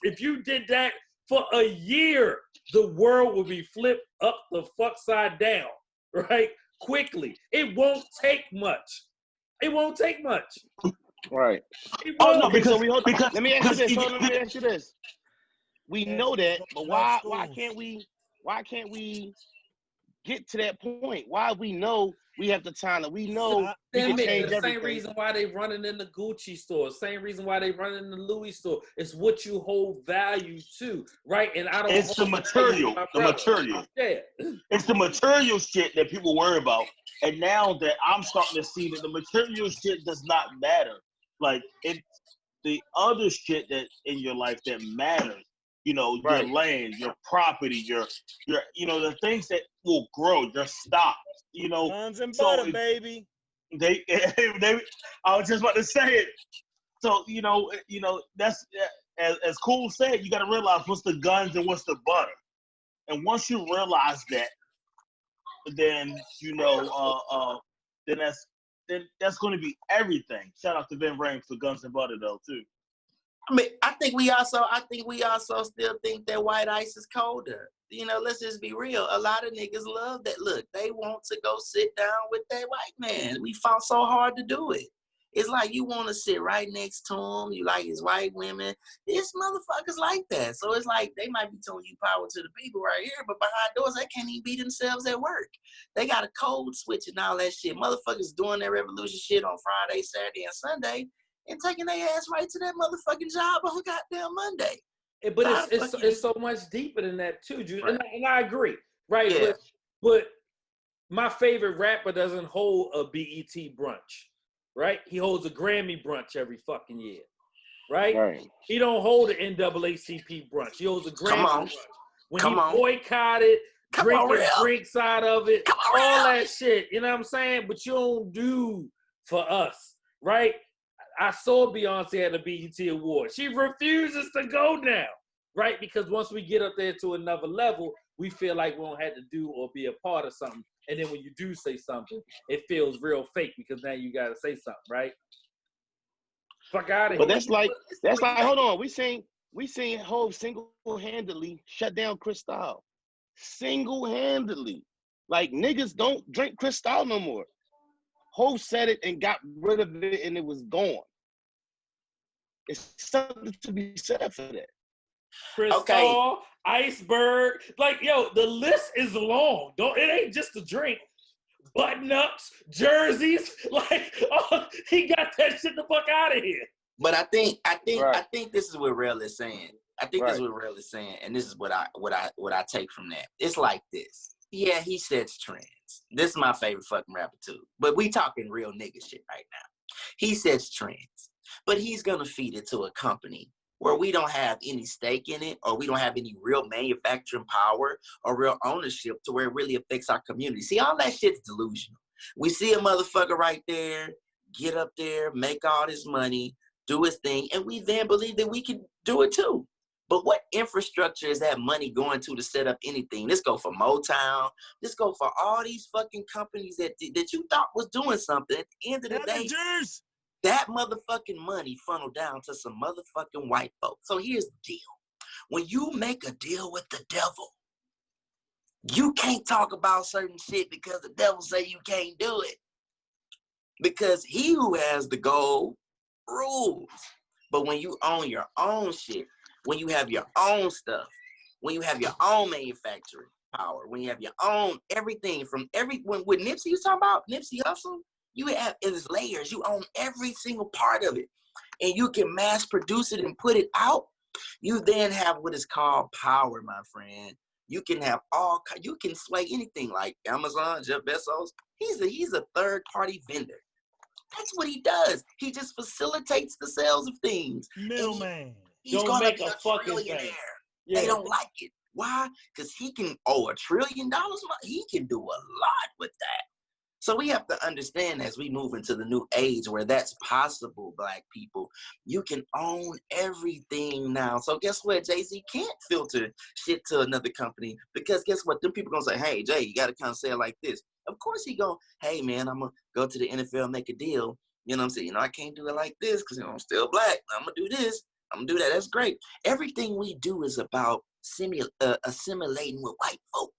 if you did that for a year, the world would be flipped up the fuck side down, right? Quickly. It won't take much. It won't take much. Right. Oh no, because let me ask you this. We know that, but why can't we get to that point? Why we know we have the talent? We know we can change everything. Same reason why they running in the Gucci store. Same reason why they running in the Louis store. It's what you hold value to, right? And I don't. It's the material. The material. Yeah. It's the material shit that people worry about. And now that I'm starting to see that the material shit does not matter. Like, it's the other shit that in your life that matters. You know, your land, your property, your the things that will grow, your stocks, you know. Guns and Butta, baby. They I was just about to say it. So, you know, that's as Cool said, you gotta realize what's the guns and what's the butter. And once you realize that, then then that's gonna be everything. Shout out to Ben Rain for Guns and Butter though too. I mean, I think we also still think that white ice is colder. You know, let's just be real. A lot of niggas love that look. They want to go sit down with that white man. We fought so hard to do it. It's like you want to sit right next to him. You like his white women. It's motherfuckers like that. So it's like they might be telling you power to the people right here, but behind doors, they can't even be themselves at work. They got a code switch and all that shit. Motherfuckers doing their revolution shit on Friday, Saturday, and Sunday and taking their ass right to that motherfucking job on goddamn Monday. But it's so much deeper than that too, Jude. Right. And I agree, right? Yeah. But my favorite rapper doesn't hold a BET brunch, right? He holds a Grammy brunch every fucking year, right? Right. He don't hold an NAACP brunch. He holds a Grammy brunch. When he boycotted, drinking drinks out of it, all that shit, you know what I'm saying? But you don't do for us, right? I saw Beyonce at the BET Award. She refuses to go now, right? Because once we get up there to another level, we feel like we don't have to do or be a part of something. And then when you do say something, it feels real fake because now you got to say something, right? Fuck out of here. But that's like, hold on. We seen Hov single-handedly shut down Cristal. Single-handedly. Like, niggas don't drink Cristal no more. Hov said it and got rid of it and it was gone. It's something to be said for that. Cristal, Iceberg, like, yo, the list is long. It ain't just a drink. Button-ups, jerseys, like, oh, he got that shit the fuck out of here. But I think this is what Rel is saying. This is what Rel is saying, and this is what I take from that. It's like this. Yeah, he sets trends. This is my favorite fucking rapper too. But we talking real nigga shit right now. He sets trends, but he's gonna feed it to a company where we don't have any stake in it, or we don't have any real manufacturing power or real ownership to where it really affects our community. See, all that shit's delusional. We see a motherfucker right there, get up there, make all this money, do his thing, and we then believe that we can do it too. But what infrastructure is that money going to set up anything? This go for Motown. This go for all these fucking companies that you thought was doing something. At the end of the day, that motherfucking money funneled down to some motherfucking white folks. So here's the deal. When you make a deal with the devil, you can't talk about certain shit because the devil say you can't do it. Because he who has the gold rules. But when you own your own shit, when you have your own stuff, when you have your own manufacturing power, when you have your own everything from what Nipsey was talking about, Nipsey Hussle, you have in its layers, you own every single part of it. And you can mass produce it and put it out. You then have what is called power, my friend. You can have you can sway anything like Amazon, Jeff Bezos. He's a third party vendor. That's what he does. He just facilitates the sales of things. Middleman. He's gonna make a fucking trillionaire. Yeah. They don't like it. Why? Because he can owe $1 trillion. He can do a lot with that. So we have to understand as we move into the new age where that's possible, Black people, you can own everything now. So guess what? Jay-Z can't filter shit to another company because guess what? Them people gonna say, hey, Jay, you gotta kind of say it like this. Of course he go, hey man, I'm gonna go to the NFL and make a deal. You know what I'm saying? You know, I can't do it like this because I'm still Black. I'm gonna do this. I'm gonna do that. That's great. Everything we do is about assimilating with white folk.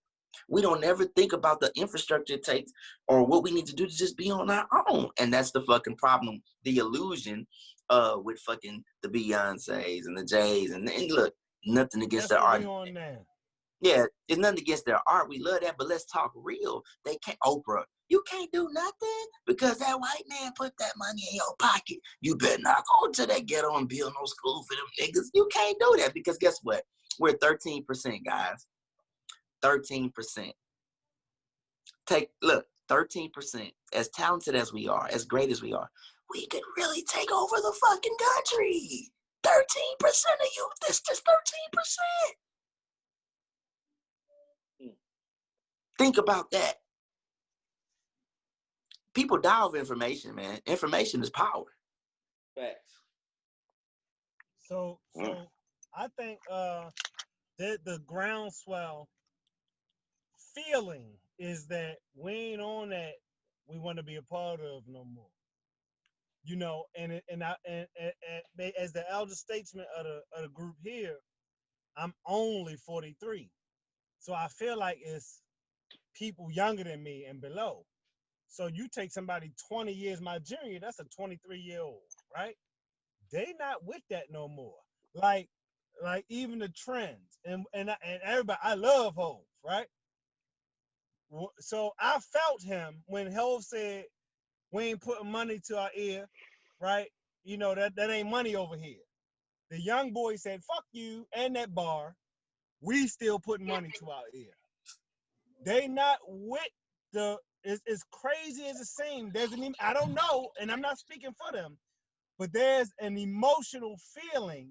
We don't ever think about the infrastructure it takes or what we need to do to just be on our own. And that's the fucking problem. The illusion with fucking the Beyoncés and the Jays. And look, nothing against their art. Yeah, it's nothing against their art. We love that, but let's talk real. They can't, Oprah, you can't do nothing because that white man put that money in your pocket. You better not go to that ghetto and build no school for them niggas. You can't do that because guess what? We're 13%, guys. 13%. Look, 13%. As talented as we are, as great as we are, we could really take over the fucking country. 13% of you, this is 13%. Think about that. People die of information, man. Information is power. Facts. So I think the groundswell feeling is that we ain't on that we want to be a part of no more. You know, and as the elder statesman of the group here, I'm only 43. So I feel like it's people younger than me and below. So you take somebody 20 years my junior, that's a 23-year-old, right? They not with that no more. Like even the trends and everybody, I love Hov, right? So I felt him when Hov said, we ain't putting money to our ear, right? You know, that ain't money over here. The young boy said, fuck you and that bar. We still putting money to our ear. They not with the, as crazy as it seems, I don't know, and I'm not speaking for them, but there's an emotional feeling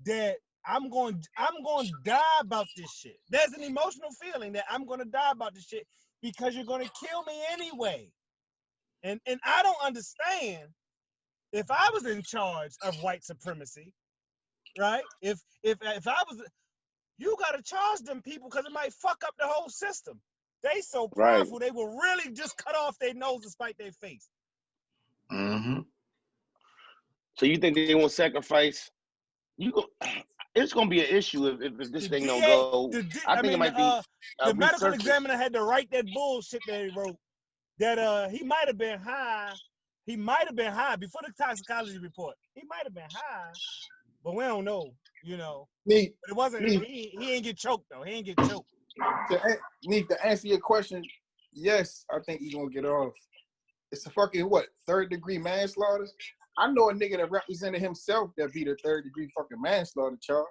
that I'm going to die about this shit. There's an emotional feeling that I'm going to die about this shit because you're going to kill me anyway. And I don't understand. If I was in charge of white supremacy, right? If I was, you got to charge them people because it might fuck up the whole system. They so powerful, They will really just cut off their nose and spite their face. Mm-hmm. So you think they won't sacrifice? It's gonna be an issue if this thing don't go. I think it might be. The medical examiner had to write that bullshit that he wrote. That he might have been high. He might have been high before the toxicology report. He might have been high, but we don't know. You know. But it wasn't. He ain't get choked though. He ain't get choked. To answer your question, yes, I think he's gonna get off. It's a fucking what? 3rd-degree manslaughter. I know a nigga that represented himself that beat a 3rd-degree fucking manslaughter charge.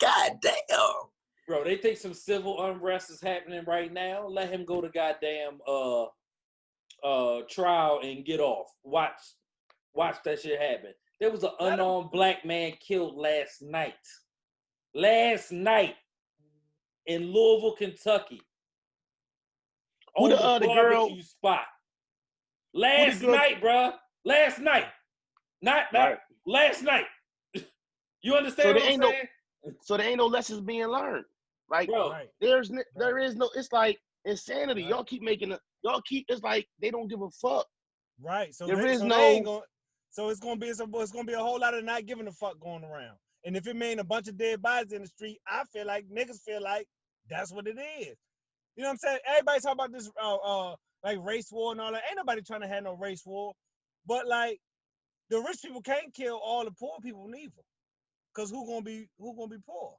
God damn. Bro, they think some civil unrest is happening right now. Let him go to goddamn trial and get off. Watch that shit happen. There was an unarmed black man killed last night. Last night in Louisville, Kentucky. Who on the the girl? barbecue spot. Last night, bro. Last night. Not last night. You understand what I'm saying? So there ain't no lessons being learned. Like, bro, there is no, it's like insanity. Right. It's like they don't give a fuck. Right. So so it's gonna be a whole lot of not giving a fuck going around. And if it mean a bunch of dead bodies in the street, I feel like niggas feel like that's what it is. You know what I'm saying? Everybody's talking about this like race war and all that. Ain't nobody trying to have no race war. But like the rich people can't kill all the poor people neither. Cause who gonna be poor?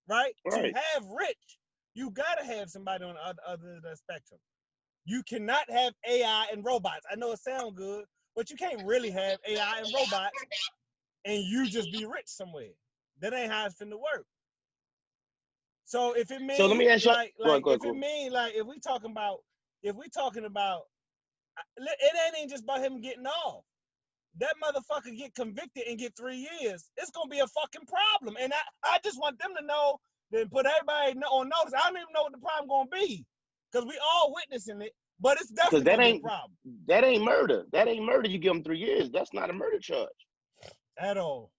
Right? To have rich, you gotta have somebody on the other end of the spectrum. You cannot have AI and robots. I know it sounds good, but you can't really have AI and robots and you just be rich somewhere. That ain't how it's finna work. So if it means, so let me ask you, if we talking about, it ain't just about him getting off. that motherfucker get convicted and get 3 years, it's gonna be a fucking problem. And I just want them to know, then put everybody on notice. I don't even know what the problem gonna be, because we all witnessing it, but it's definitely that gonna be a ain't problem. that ain't murder. That ain't murder. You give them 3 years. That's not a murder charge at all.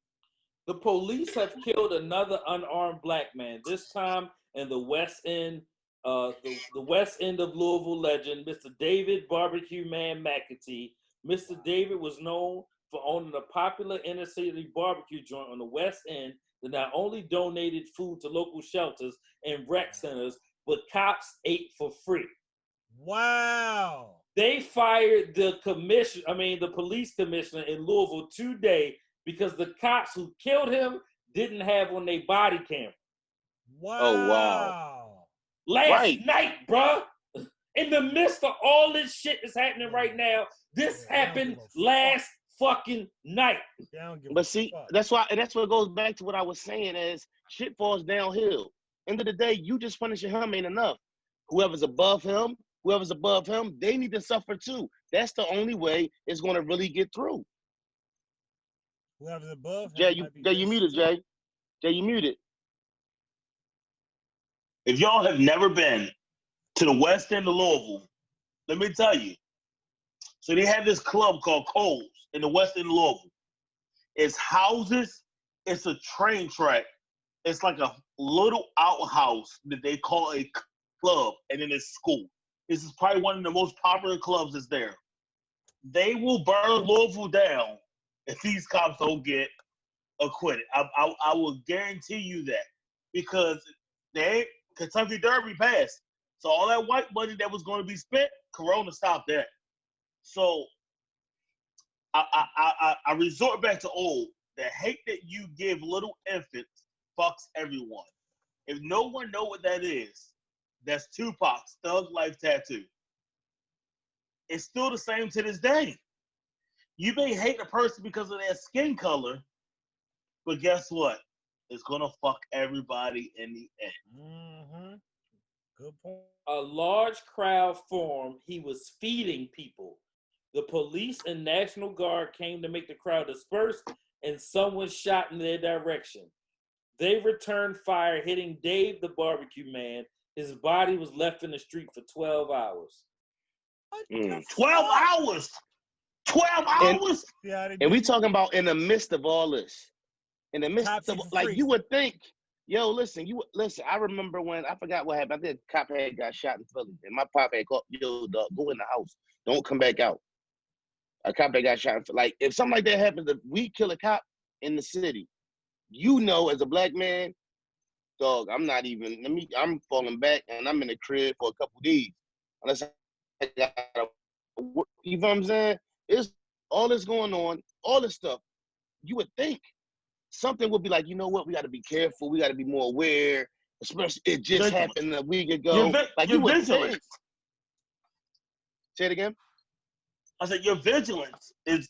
The police have killed another unarmed black man, this time in the West End, the West End of Louisville legend, Mr. David Barbecue Man McAtee. Mr. David was known for owning a popular inner city barbecue joint on the West End that not only donated food to local shelters and rec centers, but cops ate for free. Wow. They fired the police commissioner in Louisville today because the cops who killed him didn't have on their body camera. Wow. Oh, wow. Last night, bruh. In the midst of all this shit that's happening right now, this happened last fucking night. But see, that's what goes back to what I was saying is shit falls downhill. End of the day, you just punishing him ain't enough. Whoever's above him, they need to suffer too. That's the only way it's going to really get through. Whoever's above him. Jay, you muted, Jay. Jay, you muted. If y'all have never been to the West End of Louisville, let me tell you. So they have this club called Coles in the West End of Louisville. It's houses, it's a train track. It's like a little outhouse that they call a club, and then it's school. This is probably one of the most popular clubs that's there. They will burn Louisville down if these cops don't get acquitted. I will guarantee you that, because Kentucky Derby passed. So all that white money that was going to be spent, Corona stopped that. So I resort back to old. The hate that you give little infants fucks everyone. If no one know what that is, that's Tupac's Thug Life tattoo. It's still the same to this day. You may hate a person because of their skin color, but guess what? It's gonna fuck everybody in the end. Mm-hmm. Good point. A large crowd formed. He was feeding people. The police and National Guard came to make the crowd disperse, and someone shot in their direction. They returned fire, hitting Dave the barbecue man. His body was left in the street for 12 hours. 12 hours? 12 hours? And we talking about in the midst of all this. In the midst of, like, you would think, yo, listen, I remember when, I forgot what happened. I think a cop had got shot in Philly, and my pop had called, yo, dog, go in the house. Don't come back out. A cop that got shot in Philly. Like, if something like that happens, if we kill a cop in the city, you know, as a black man, dog, I'm falling back, and I'm in the crib for a couple days. Unless I got, you know what I'm saying? It's all this going on, all this stuff. You would think something would be like, you know what? We got to be careful. We got to be more aware. Especially, it just happened a week ago. You're vigilant. Say it again. I said your vigilance is,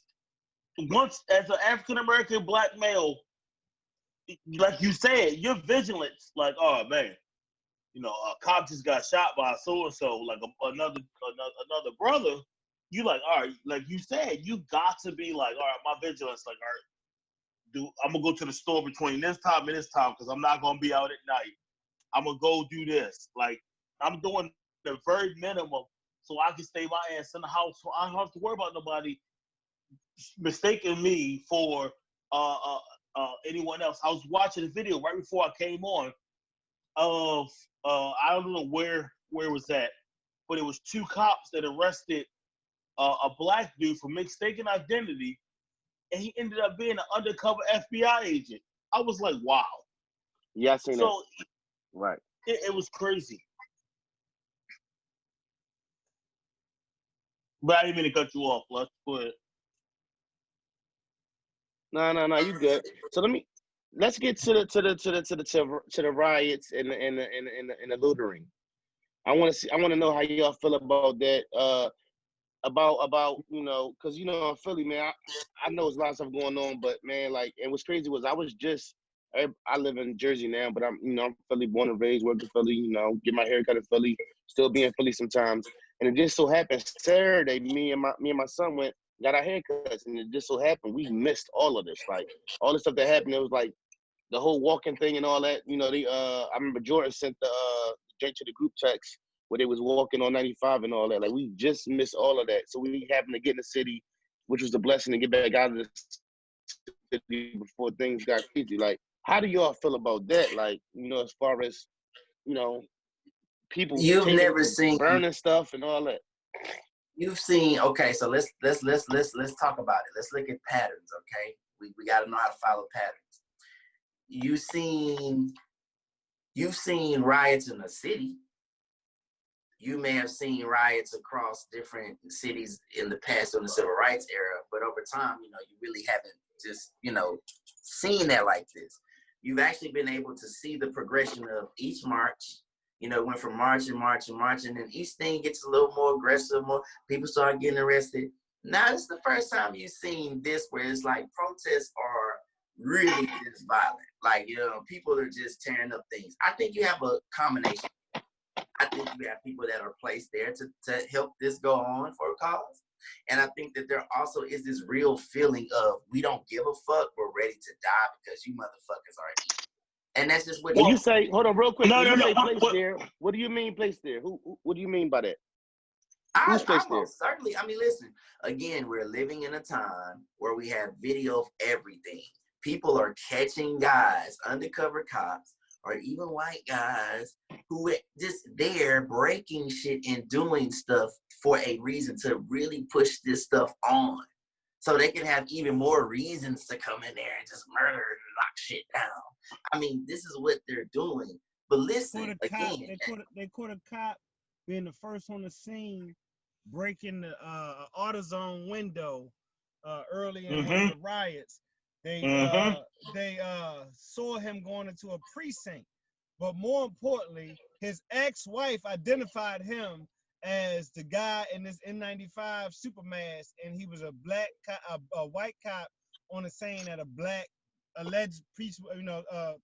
once as an African American black male, like you said, your vigilance, like, oh man, you know, a cop just got shot by so and so, like another brother. You like, all right, like you said, you got to be like, all right, my vigilance, like, all right, I'm gonna go to the store between this time and this time because I'm not gonna be out at night. I'm gonna go do this. Like, I'm doing the very minimum so I can stay my ass in the house, so I don't have to worry about nobody mistaking me for anyone else. I was watching a video right before I came on of I don't know where it was at, but it was two cops that arrested a black dude for mistaken identity, and he ended up being an undercover FBI agent. I was like, wow. Yeah, I seen that. So, right. It was crazy. But I didn't mean to cut you off. Let's put it. No, you good. So let's get to the riots and the lootering. I want to know how y'all feel about that. About you know, because you know in Philly, man, I know there's a lot of stuff going on, but man, like, and what's crazy was I live in Jersey now, but I'm Philly, born and raised, work in Philly, you know, get my hair cut in Philly, still be in Philly sometimes. And it just so happened Saturday, me and my son went got our haircuts, and it just so happened we missed all of this. Like all the stuff that happened, it was like the whole walking thing and all that. You know, I remember Jordan sent the drink to the group text where they was walking on 95 and all that. Like we just missed all of that. So we happened to get in the city, which was the blessing to get back out of the city before things got crazy. Like, how do y'all feel about that? Like, you know, as far as, you know, people You've never seen. burning stuff and all that. You've seen. Okay, so let's talk about it. Let's look at patterns. Okay, we got to know how to follow patterns. You've seen riots in the city. You may have seen riots across different cities in the past during the civil rights era, but over time, you know, you really haven't just, you know, seen that like this. You've actually been able to see the progression of each march. You know, went from march, and then each thing gets a little more aggressive, more people start getting arrested. Now, this is the first time you've seen this where it's like protests are really just violent. Like, you know, people are just tearing up things. I think you have a combination. I think you have people that are placed there to help this go on for a cause. And I think that there also is this real feeling of we don't give a fuck, we're ready to die because you motherfuckers are evil. And that's just what When you say, hold on real quick, No, when no, you no. say place there, what do you mean place there? What do you mean by that? Who's placed there? Certainly, I mean, listen, again, we're living in a time where we have video of everything. People are catching guys, undercover cops, or even white guys who are just there breaking shit and doing stuff for a reason to really push this stuff on. So they can have even more reasons to come in there and just murder and knock shit down. I mean, this is what they're doing. But listen, again. They caught a cop being the first on the scene, breaking the AutoZone window early in one of the riots. They saw him going into a precinct, but more importantly, his ex-wife identified him as the guy in this N95 super mask, and he was a white cop on the scene at a black alleged peaceful, supposed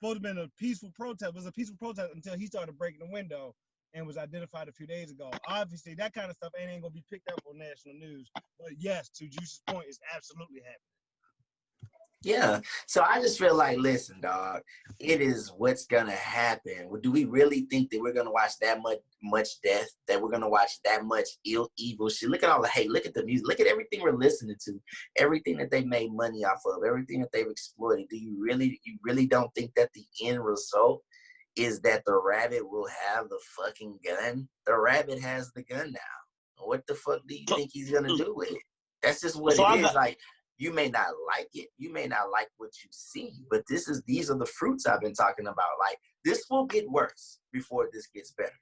to have been a peaceful protest. It was a peaceful protest until he started breaking the window and was identified a few days ago. Obviously, that kind of stuff ain't gonna be picked up on national news. But yes, to Juice's point, it's absolutely happening. Yeah. So I just feel like, listen, dog, it is what's going to happen. Do we really think that we're going to watch that much death, that we're going to watch that much evil shit? Look at all the hate. Look at the music. Look at everything we're listening to, everything that they made money off of, everything that they've exploited. You really don't think that the end result is that the rabbit will have the fucking gun? The rabbit has the gun now. What the fuck do you think he's going to do with it? That's just what it is. Like, you may not like it. You may not like what you see, but these are the fruits I've been talking about. Like, this will get worse before this gets better.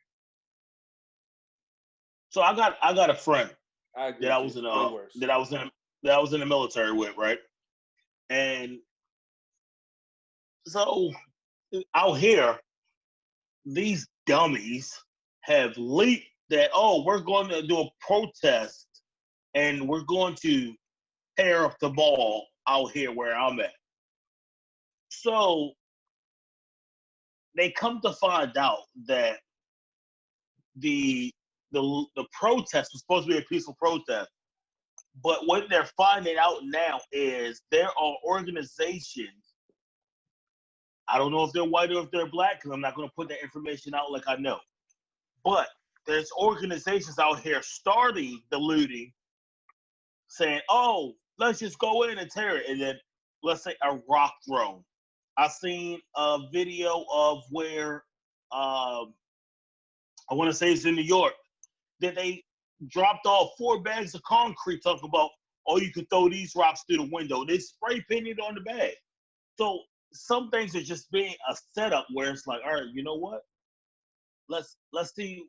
So I got a friend that I was in the military with, right? And so out here, these dummies have leaked that, oh, we're going to do a protest and we're going to tear up the ball out here where I'm at. So they come to find out that the protest was supposed to be a peaceful protest, but what they're finding out now is there are organizations. I don't know if they're white or if they're black, because I'm not going to put that information out like I know. But there's organizations out here starting the looting, saying, oh, let's just go in and tear it. And then let's say a rock thrown. I seen a video of where, I want to say it's in New York, that they dropped off 4 bags of concrete talking about, oh, you could throw these rocks through the window. They spray painted on the bag. So some things are just being a setup where it's like, all right, you know what? Let's see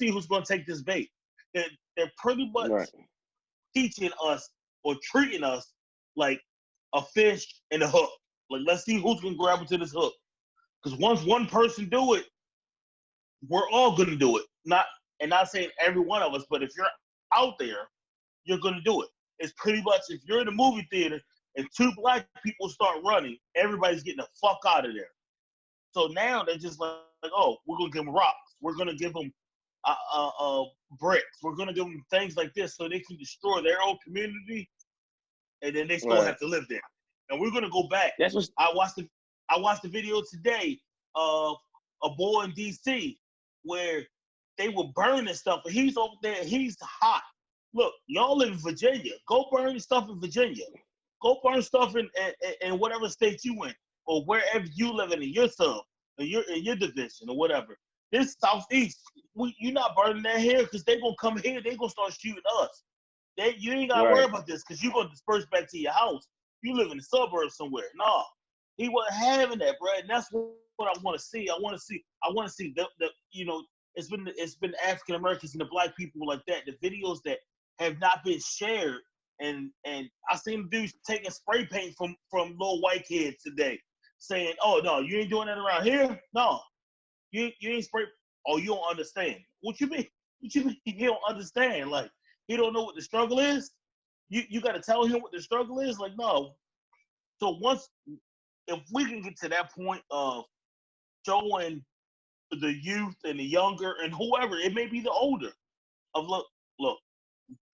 who's going to take this bait. They're pretty much teaching us or treating us like a fish in a hook. Like, let's see who's going to grab into this hook. Because once one person do it, we're all going to do it. Not saying every one of us, but if you're out there, you're going to do it. It's pretty much, if you're in a movie theater and 2 black people start running, everybody's getting the fuck out of there. So now they're just like, oh, we're going to give them rocks. We're going to give them bricks. We're gonna give them things like this so they can destroy their own community, and then they still have to live there. And we're gonna go back. That's what I watched the video today of a boy in DC where they were burning stuff, and he's over there. He's hot. Look, y'all live in Virginia. Go burn stuff in Virginia. Go burn stuff in whatever state you in, or wherever you live in your sub, in your division, or whatever. This Southeast, you're not burning that here because they're going to come here. They're going to start shooting us. You ain't got to worry about this because you're going to disperse back to your house. You live in the suburbs somewhere. No, he wasn't having that, bro. And that's what I want to see. I want to see the it's been African Americans and the black people like that. The videos that have not been shared. And I seen dudes taking spray paint from little white kids today saying, oh, no, you ain't doing that around here? No. You ain't spray. Oh, you don't understand. What you mean? What you mean he don't understand? Like, he don't know what the struggle is? You got to tell him what the struggle is? Like, no. So if we can get to that point of showing the youth and the younger and whoever, it may be the older, of look,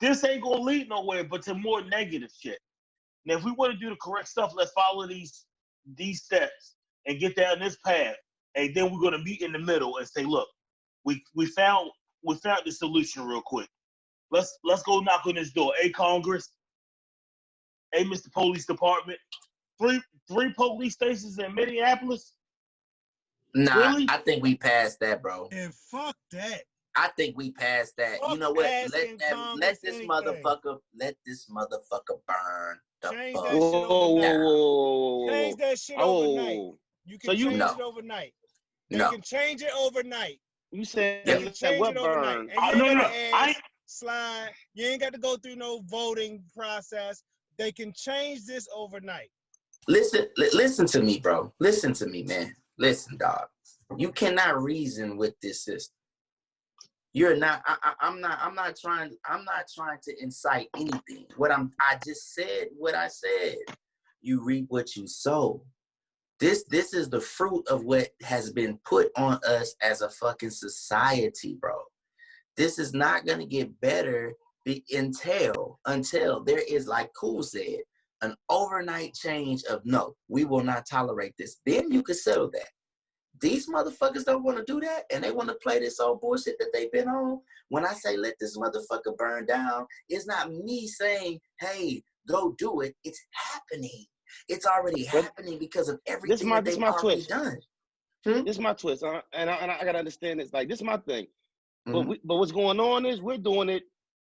this ain't going to lead nowhere but to more negative shit. Now, if we want to do the correct stuff, let's follow these steps and get down this path. And then we're going to meet in the middle and say, look, we found the solution real quick. Let's go knock on this door. Hey, Congress. Hey, Mr. Police Department. Three police stations in Minneapolis? Nah, really? I think we passed that, bro. And fuck that. I think we passed that. Fuck you know what? Let this anything. motherfucker burn the Change fuck that shit overnight. Whoa. Change that shit overnight. You can change it overnight. They can change it overnight. You said they can change what it overnight. burn? And you ain't got to ask, slide. You ain't got to go through no voting process. They can change this overnight. Listen to me, bro. Listen to me, man. Listen, dog. You cannot reason with this system. You're not. I'm not trying to incite anything. I just said what I said. You reap what you sow. This is the fruit of what has been put on us as a fucking society, bro. This is not gonna get better until there is, like Cool said, an overnight change of no, we will not tolerate this. Then you can settle that. These motherfuckers don't want to do that, and they want to play this old bullshit that they've been on. When I say let this motherfucker burn down, it's not me saying, hey, go do it. It's happening. It's already happening because of everything that they've already done. This is my twist, and I gotta understand this. Like, this is my thing. But what's going on is we're doing it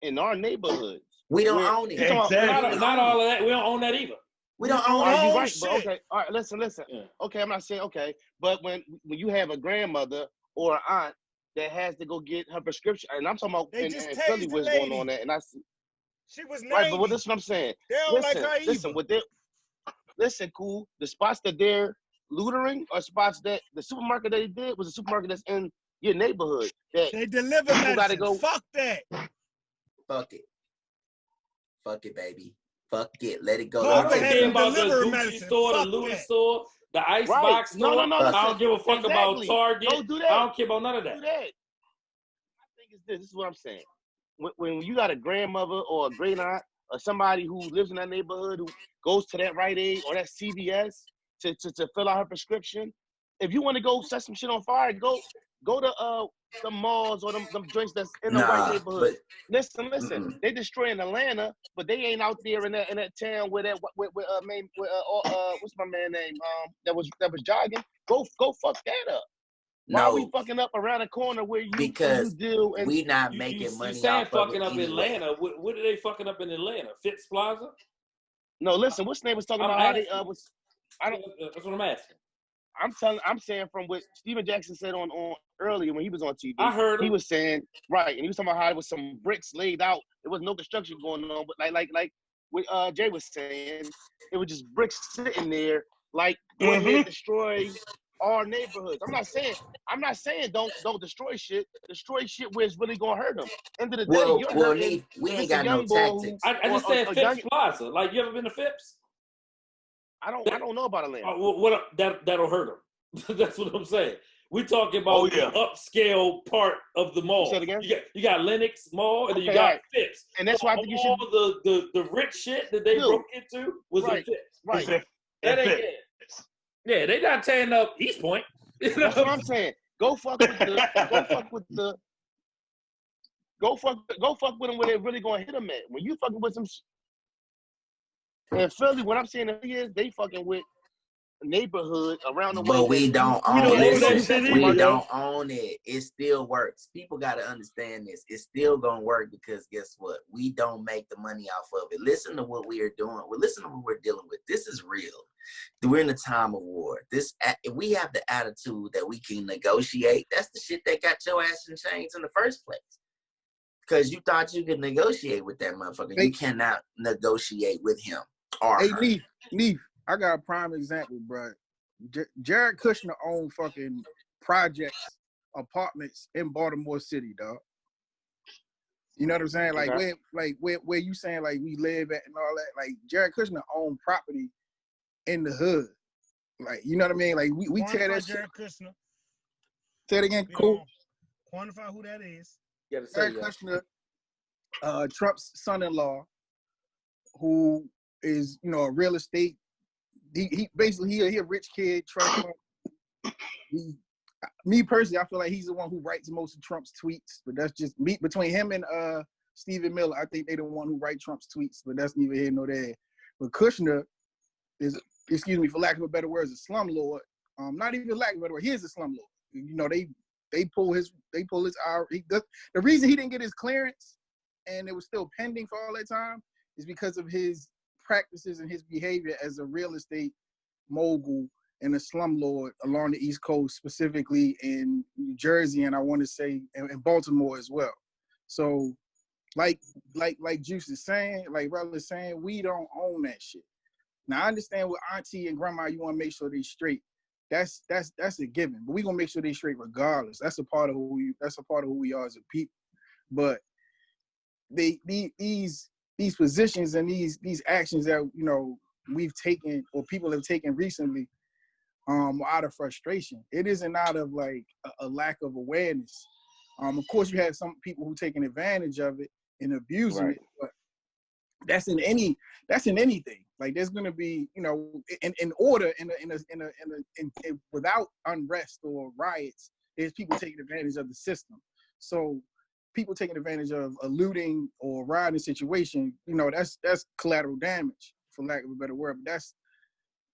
in our neighborhoods. We don't own it. Exactly. Not all of that. We don't own that either. We don't own it. Right, right, but okay. All right, listen. Yeah. Okay, I'm not saying okay, but when you have a grandmother or an aunt that has to go get her prescription, and I'm talking about in Philly what's going on there, and I see. She was 90. Right, but this is what I'm saying. They don't like her either. Listen, cool. The spots that they're lootering are spots that the supermarket that they did was a supermarket that's in your neighborhood. That they deliver medicine. Gotta go. Fuck that. Fuck it, baby. Fuck it. Let it go. I don't care about the Gucci store, the Louis store, the Icebox store. No. I don't give a fuck about Target. Don't do that. I don't care about none of that. Do that. I think it's this. This is what I'm saying. When you got a grandmother or a great aunt or somebody who lives in that neighborhood who goes to that Rite Aid or that CVS to fill out her prescription, if you want to go set some shit on fire, go to the malls or them joints that's in the white neighborhood. Listen. They destroying Atlanta, but they ain't out there in that town where what's my man name? That was jogging. Go fuck that up. Why are we fucking up around the corner where you deal? And we not making money. You saying fucking up Atlanta? What are they fucking up in Atlanta? Fitz Plaza? No, listen. What's name was talking about how they was. I don't. That's what I'm asking. I'm saying from what Steven Jackson said on earlier when he was on TV. I heard him. He was saying right, and he was talking about how there was some bricks laid out. There was no construction going on, but like what Jay was saying, it was just bricks sitting there, like destroy our neighborhoods. I'm not saying don't destroy shit. Destroy shit where it's really gonna hurt them. End of the day, you're hurting. We ain't got no tactics. I just said Phipps Plaza. Like, you ever been to Phipps? I don't know about Atlanta. That'll hurt them. That's what I'm saying. We talking about yeah. the upscale part of the mall. Say it again? You got Lenox Mall, and then you Okay, got right. Phipps. And that's So why I think you all should the rich shit that they do. broke into was in Right, Phipps. right. That ain't Fits. it. Yeah, they not tearing up East Point. You know That's what I'm saying. Go fuck with them where they really gonna hit them at. When you fucking with some in Philly, what I'm saying is they fucking with neighborhood around the way But we that don't we don't own own that listen, shit we either, yo. don't own it. It still works. People gotta understand this. It's still gonna work because guess what? We don't make the money off of it. Listen to what we are doing. Well, listen to what we're dealing with. This is real. We're in a time of war. If we have the attitude that we can negotiate, that's the shit that got your ass in chains in the first place. Because you thought you could negotiate with that motherfucker. You cannot negotiate with him or her. Hey, Neef, I got a prime example, bro. Jared Kushner owned fucking projects, apartments in Baltimore City, dog. You know what I'm saying? Like where you saying like we live at and all that. Like Jared Kushner owned property in the hood. Like, you know what I mean? Like we tear that Jared shit. Kushner. Say it again, cool. Quantify who that is. Jared Kushner, Trump's son-in-law, who is, you know, a real estate. He basically he a rich kid. Trump. Me personally, I feel like he's the one who writes most of Trump's tweets. But that's just me. Between him and Stephen Miller, I think they the one who write Trump's tweets. But that's neither here nor there. But Kushner is, excuse me, for lack of a better word, is a slumlord. Not even lack of a better word. He is a slumlord. You know, they pull his hour. The reason he didn't get his clearance and it was still pending for all that time is because of his practices and his behavior as a real estate mogul and a slumlord along the East Coast, specifically in New Jersey, and I want to say in Baltimore as well. So, like Juice is saying, like Rel is saying, we don't own that shit. Now I understand with auntie and grandma, you want to make sure they straight. That's a given, but we gonna make sure they straight regardless. That's a part of who we are as a people. But these positions and these actions that, you know, we've taken or people have taken recently, out of frustration. It isn't out of like a lack of awareness. Of course, you have some people who taking advantage of it and abusing it, but that's in anything. Like there's gonna be, you know, in order in without unrest or riots, there's people taking advantage of the system. So people taking advantage of a looting or rioting situation, you know, that's collateral damage, for lack of a better word. But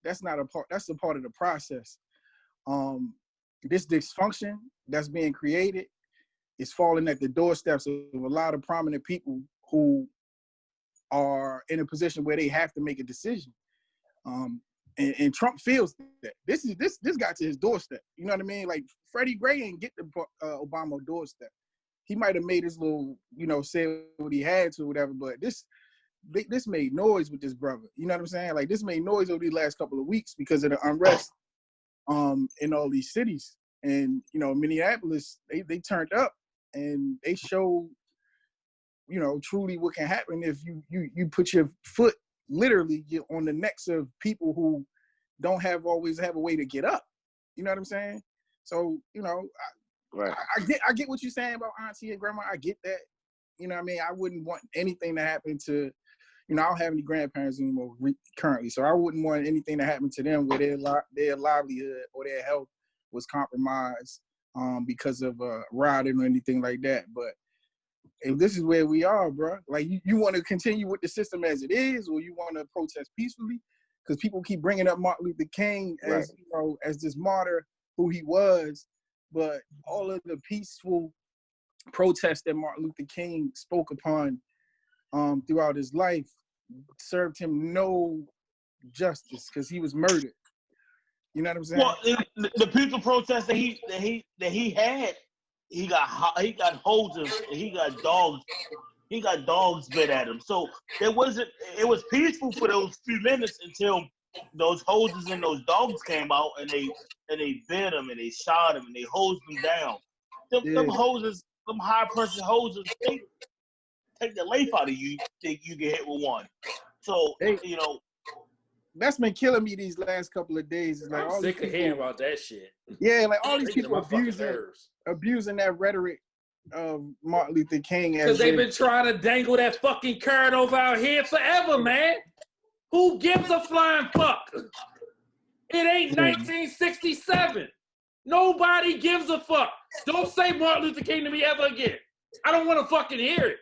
that's not a part. That's a part of the process. This dysfunction that's being created is falling at the doorsteps of a lot of prominent people who are in a position where they have to make a decision. And Trump feels that this got to his doorstep. You know what I mean? Like Freddie Gray didn't get the Obama doorstep. He might have made his little, you know, say what he had to, whatever. But this made noise with this brother. You know what I'm saying? Like this made noise over these last couple of weeks because of the unrest in all these cities. And, you know, Minneapolis, they turned up and they showed, you know, truly what can happen if you put your foot literally on the necks of people who don't always have a way to get up. You know what I'm saying? So, you know, I get what you're saying about auntie and grandma. I get that. You know what I mean? I wouldn't want anything to happen to, you know, I don't have any grandparents anymore currently, so I wouldn't want anything to happen to them where their livelihood or their health was compromised because of rioting or anything like that. But if this is where we are, bro, like you want to continue with the system as it is, or you want to protest peacefully? Because people keep bringing up Martin Luther King as you know, as this martyr who he was, but all of the peaceful protests that Martin Luther King spoke upon throughout his life served him no justice because he was murdered. You know what I'm saying? Well, the peaceful protest that he had, he got hoses and he got dogs bit at him. So it was peaceful for those few minutes until those hoses and those dogs came out and they bit him and they shot him and they hosed him down. Them hoses, them high pressure hoses, they take the life out of you. Think you get hit with one. So you know, that's been killing me these last couple of days. It's like I'm all these sick of people, hearing about that shit. like all these Sick of people, hearing about that shit. yeah, like all these Getting people on my fucking nerves. abusing that rhetoric of Martin Luther King Because as they've if, been trying to dangle that fucking carrot over our head forever, man. Who gives a flying fuck? It ain't 1967. Nobody gives a fuck. Don't say Martin Luther King to me ever again. I don't want to fucking hear it.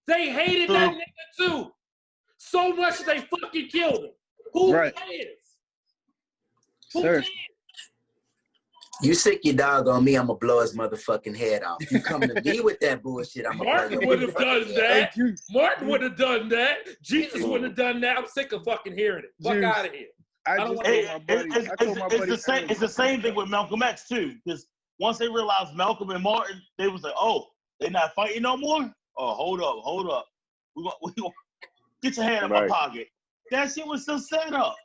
They hated that nigga too. So much they fucking killed him. Who cares? Who cares? You sick your dog on me, I'm gonna blow his motherfucking head off. You come to me with that bullshit, I'm gonna Martin would have done that. Martin would have done that. Jesus would have done that. I'm sick of fucking hearing it. Fuck out of here. It's the same thing with Malcolm X too. Because once they realized Malcolm and Martin, they was like, oh, they not fighting no more? Oh, hold up. We gonna get your hand in my pocket. That shit was so set up.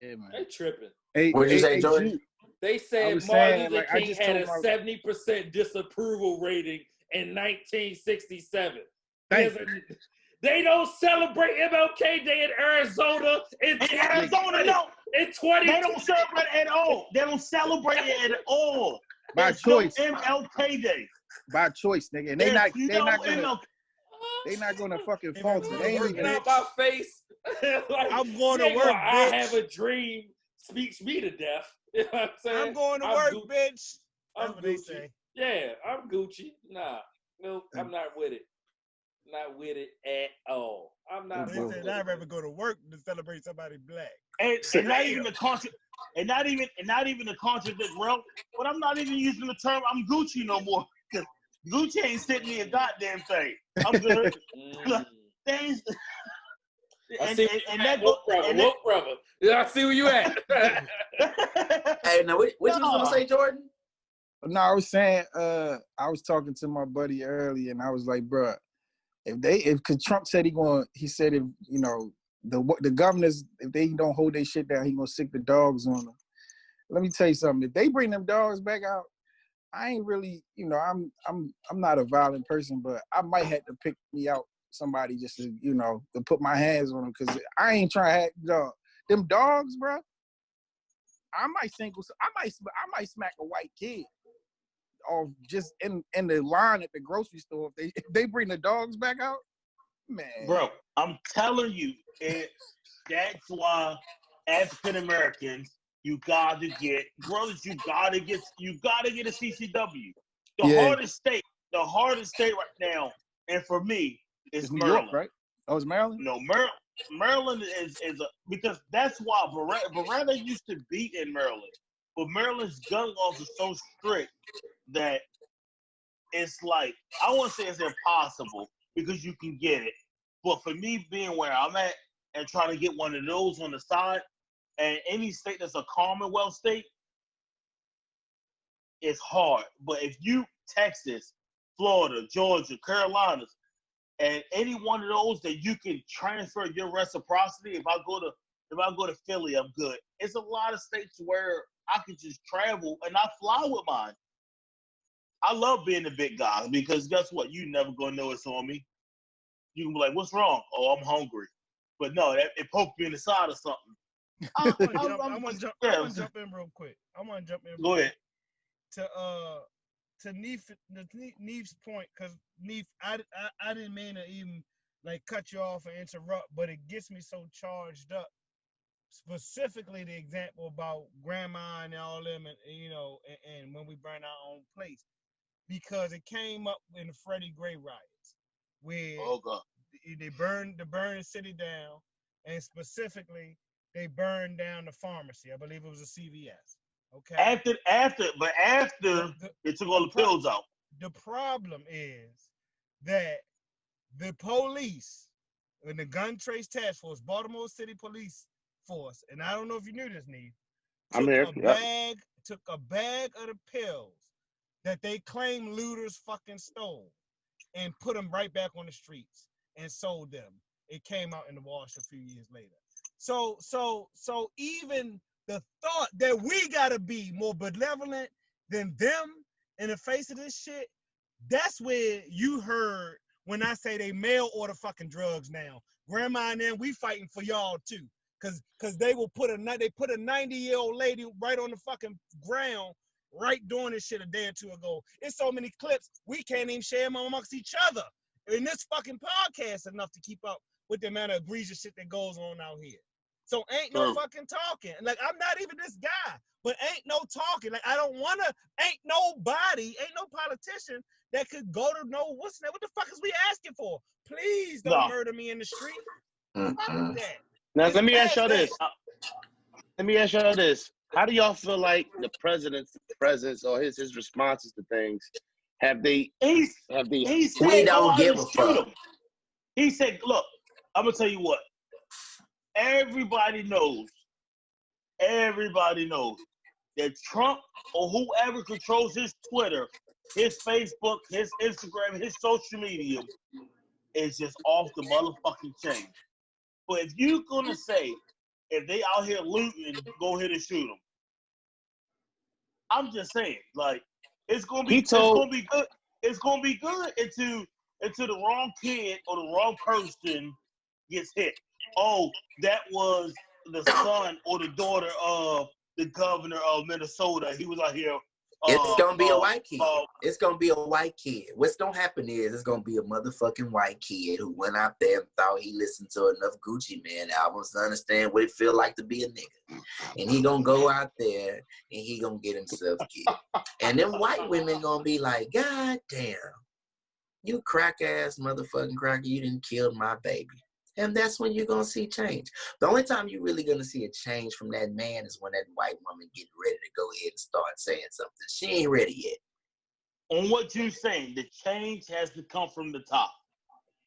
Yeah, man. They tripping. What'd you say, Jordan? They said Martin Luther King had a 70% disapproval rating in 1967. They don't celebrate MLK Day in Arizona. In Arizona, no. In 20. They don't celebrate it at all. They don't celebrate it at all. By choice. No MLK Day. By choice, nigga. And they're not gonna fucking falter. They ain't even in my face. Like, I'm going to work, bitch. I have a dream speaks me to death. You know what I'm saying? I'm going to work, Gucci. bitch. I'm Gucci. Yeah, I'm Gucci. Nah, no, I'm not with it. Not with it at all. I'm not. They said I'd rather go to work than celebrate somebody black. And not even the contract. And not even the contradict, bro. But I'm not even using the term I'm Gucci no more. Because Gucci ain't sent me a goddamn thing. I'm good. Things. I see woke brother. Yeah, I see where you at. Hey, now what you was gonna say, Jordan? No, I was saying, I was talking to my buddy earlier, and I was like, bruh, because Trump said he said if, you know, the governors, if they don't hold their shit down, he gonna sick the dogs on them. Let me tell you something. If they bring them dogs back out, I ain't really, you know, I'm not a violent person, but I might have to pick me out somebody just to, you know, to put my hands on them, because I ain't trying to have them dogs, bro. I might smack a white kid, or just in the line at the grocery store if they bring the dogs back out, man. Bro, I'm telling you, that's why African Americans, you gotta get a CCW. The hardest state right now, and for me, is New Maryland. York, right? Oh, it's Maryland? No, Maryland is because that's why Beretta used to be in Maryland. But Maryland's gun laws are so strict that it's like, I won't say it's impossible because you can get it. But for me being where I'm at and trying to get one of those on the side, and any state that's a Commonwealth state, it's hard. But if you, Texas, Florida, Georgia, Carolinas, and any one of those that you can transfer your reciprocity, if I go to Philly, I'm good. It's a lot of states where I can just travel and I fly with mine. I love being the big guy because guess what? You never gonna know it's on me. You can be like, "What's wrong?" "Oh, I'm hungry." But no, it poked me in the side or something. I want to jump in real quick. Go ahead. To Neef's point, because Neef, I didn't mean to even like cut you off or interrupt, but it gets me so charged up. Specifically, the example about grandma and all them, and you know, and when we burn our own place, because it came up in the Freddie Gray riots, where they burned the city down, and specifically they burned down the pharmacy. I believe it was a CVS. Okay. After they took all the pills out. The problem is that the police and the Gun Trace Task Force, Baltimore City Police Force, and I don't know if you knew this, Neve, took a bag of the pills that they claim looters fucking stole and put them right back on the streets and sold them. It came out in the wash a few years later. So even the thought that we gotta be more benevolent than them in the face of this shit, that's where you heard when I say they mail order fucking drugs now. Grandma and them, we fighting for y'all too. Cause they will put a 90-year-old lady right on the fucking ground right doing this shit a day or two ago. It's so many clips we can't even share them amongst each other. And this fucking podcast enough to keep up with the amount of egregious shit that goes on out here. So ain't no fucking talking. Like, I'm not even this guy, but ain't no talking. Like, I don't wanna, ain't nobody, ain't no politician that could go to no, what's that? What the fuck is we asking for? Please don't murder me in the street. Fuck that. Now, It's let me ask y'all past this. Let me ask y'all this. How do y'all feel like the president's presence or his responses to things, he said, we don't give a fuck. He said, look, I'm going to tell you what. Everybody knows that Trump or whoever controls his Twitter, his Facebook, his Instagram, his social media is just off the motherfucking chain. But if you're going to say, if they out here looting, go ahead and shoot them. I'm just saying, like, it's going to be good. It's going to be good until the wrong kid or the wrong person gets hit. Oh, that was the son or the daughter of the governor of Minnesota. He was out here. It's gonna be a white kid. It's gonna be a white kid. What's gonna happen is it's gonna be a motherfucking white kid who went out there and thought he listened to enough Gucci Mane albums to understand what it feel like to be a nigga. And he gonna go out there and he gonna get himself killed. And them white women gonna be like, God damn, you crack ass motherfucking cracker, you didn't kill my baby. And that's when you're going to see change. The only time you're really going to see a change from that man is when that white woman get ready to go ahead and start saying something. She ain't ready yet. On what you're saying, the change has to come from the top.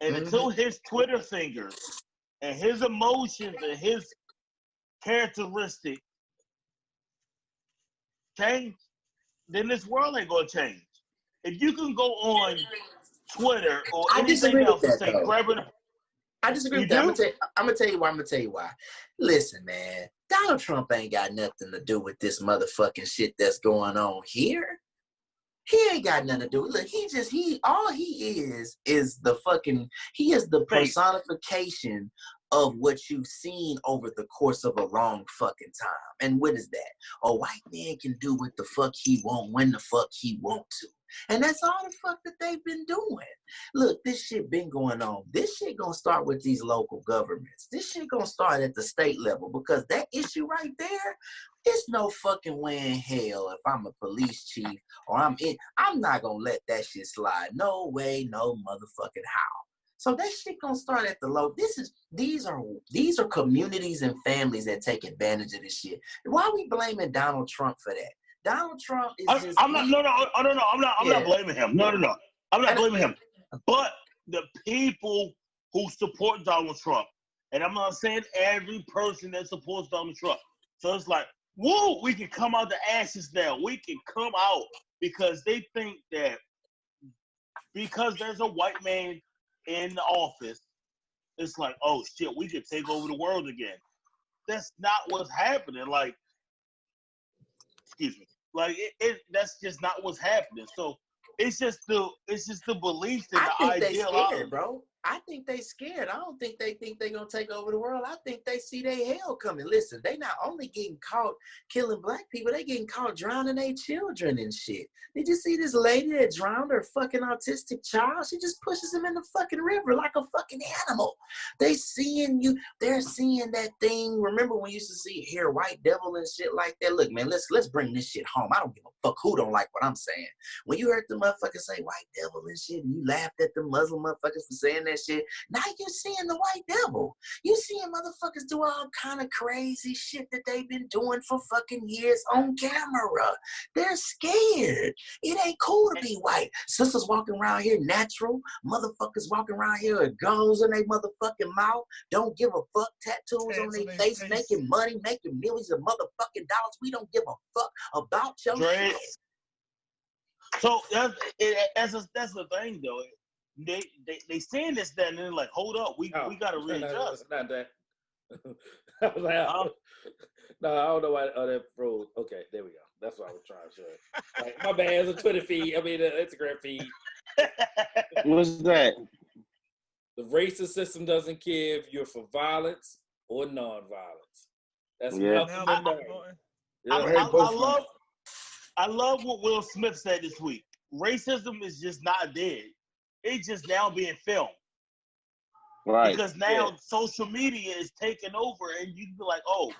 And until his Twitter fingers and his emotions and his characteristics change, then this world ain't going to change. If you can go on Twitter or anything else and say, I disagree with that. I'm gonna tell you why. Listen, man, Donald Trump ain't got nothing to do with this motherfucking shit that's going on here. He ain't got nothing to do with it. Look, all he is the personification of what you've seen over the course of a long fucking time. And what is that? A white man can do what the fuck he want when the fuck he want to. And that's all the fuck that they've been doing. Look, this shit been going on. This shit gonna start with these local governments. This shit gonna start at the state level because that issue right there, it's no fucking way in hell if I'm a police chief or I'm not gonna let that shit slide. No way, no motherfucking how. So that shit gonna start at the low. These are communities and families that take advantage of this shit. Why are we blaming Donald Trump for that? Donald Trump is I'm not blaming him. No. I'm not blaming him. But the people who support Donald Trump, and I'm not saying every person that supports Donald Trump. So it's like, whoa, we can come out the ashes now. We can come out because they think that because there's a white man in the office, it's like, oh shit, we could take over the world again. That's not what's happening. Like, excuse me. Like that's just not what's happening. So it's just the belief and the idea. They scared, bro. I think they scared. I don't think they think they're gonna take over the world. I think they see their hell coming. Listen, they not only getting caught killing black people, they getting caught drowning their children and shit. Did you see this lady that drowned her fucking autistic child? She just pushes him in the fucking river like a fucking animal. They're seeing that thing. Remember when you used to hear White Devil and shit like that? Look, man, let's bring this shit home. I don't give a fuck who don't like what I'm saying. When you heard the motherfuckers say White Devil and shit, and you laughed at the Muslim motherfuckers for saying that shit. Now you're seeing the white devil. You seeing motherfuckers do all kind of crazy shit that they've been doing for fucking years on camera. They're scared. It ain't cool to be white. Sisters walking around here natural. Motherfuckers walking around here with guns in their motherfucking mouth. Don't give a fuck. Tattoos on their face. Making money, making millions of motherfucking dollars. We don't give a fuck about your shit. So that's the thing though. They saying this then and they're like, hold up, we gotta readjust. Not that. I was like, no, I don't know why that froze. Okay, there we go. That's what I was trying to show. Like, my bad. It's a Twitter feed. I mean, the Instagram feed. What's that? The racist system doesn't care if you're for violence or non-violence. That's Yeah. Malcolm and Mary. Yeah. I love what Will Smith said this week. Racism is just not dead. It's just now being filmed. Right. Because now social media is taking over and you can be like, oh,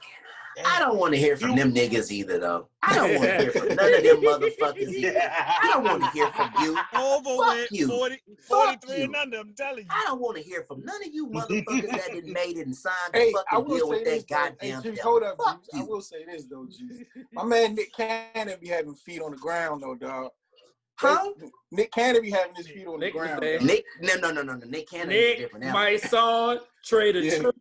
I don't want to hear from them niggas either, though. I don't want to hear from none of them motherfuckers either. I don't want to hear from you. Over Fuck with you. 43 and you. under, I'm telling you. I don't want to hear from none of you motherfuckers that done made it and signed the Hey, I fucking will deal say with this, that though. goddamn Hey, Juice, devil. hold up, Fuck Juice. I you. will say this, though, Juice. My man Nick Cannon be having feet on the ground, though, dog. Huh? Nick Cannon be having his feet on the ground. was Nick, no. Nick Cannon is Nick, different. my son, Trey the Truth.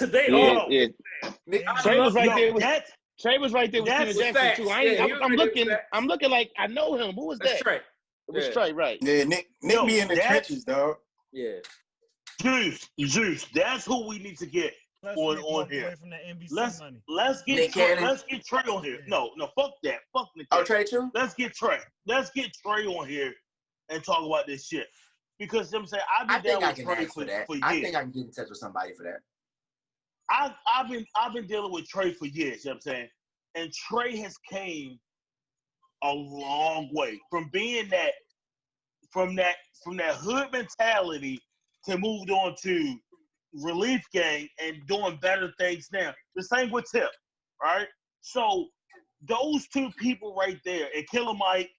They all. Yeah. Trey was right there with Trey was right there with Tina Jackson facts. too. Yeah, I'm looking like I know him. Who was That's that? Trey. It was Yeah. Trey, right? Yeah, Nick be in the trenches, dog. Yeah. Juice. That's who we need to get on here. Away from the NBC money. Let's get Trey on here. No, fuck that. Fuck Nick. Oh, Trey too? Let's get Trey. Let's get Trey on here and talk about this shit. Because you know what I'm saying I think I can Trey ask for that. for years. I think I can get in touch with somebody for that. I've been dealing with Trey for years, you know what I'm saying? And Trey has came a long way from being that hood mentality to moved on to Relief Gang and doing better things now. The same with Tip, right? So those two people right there, and Killer Mike,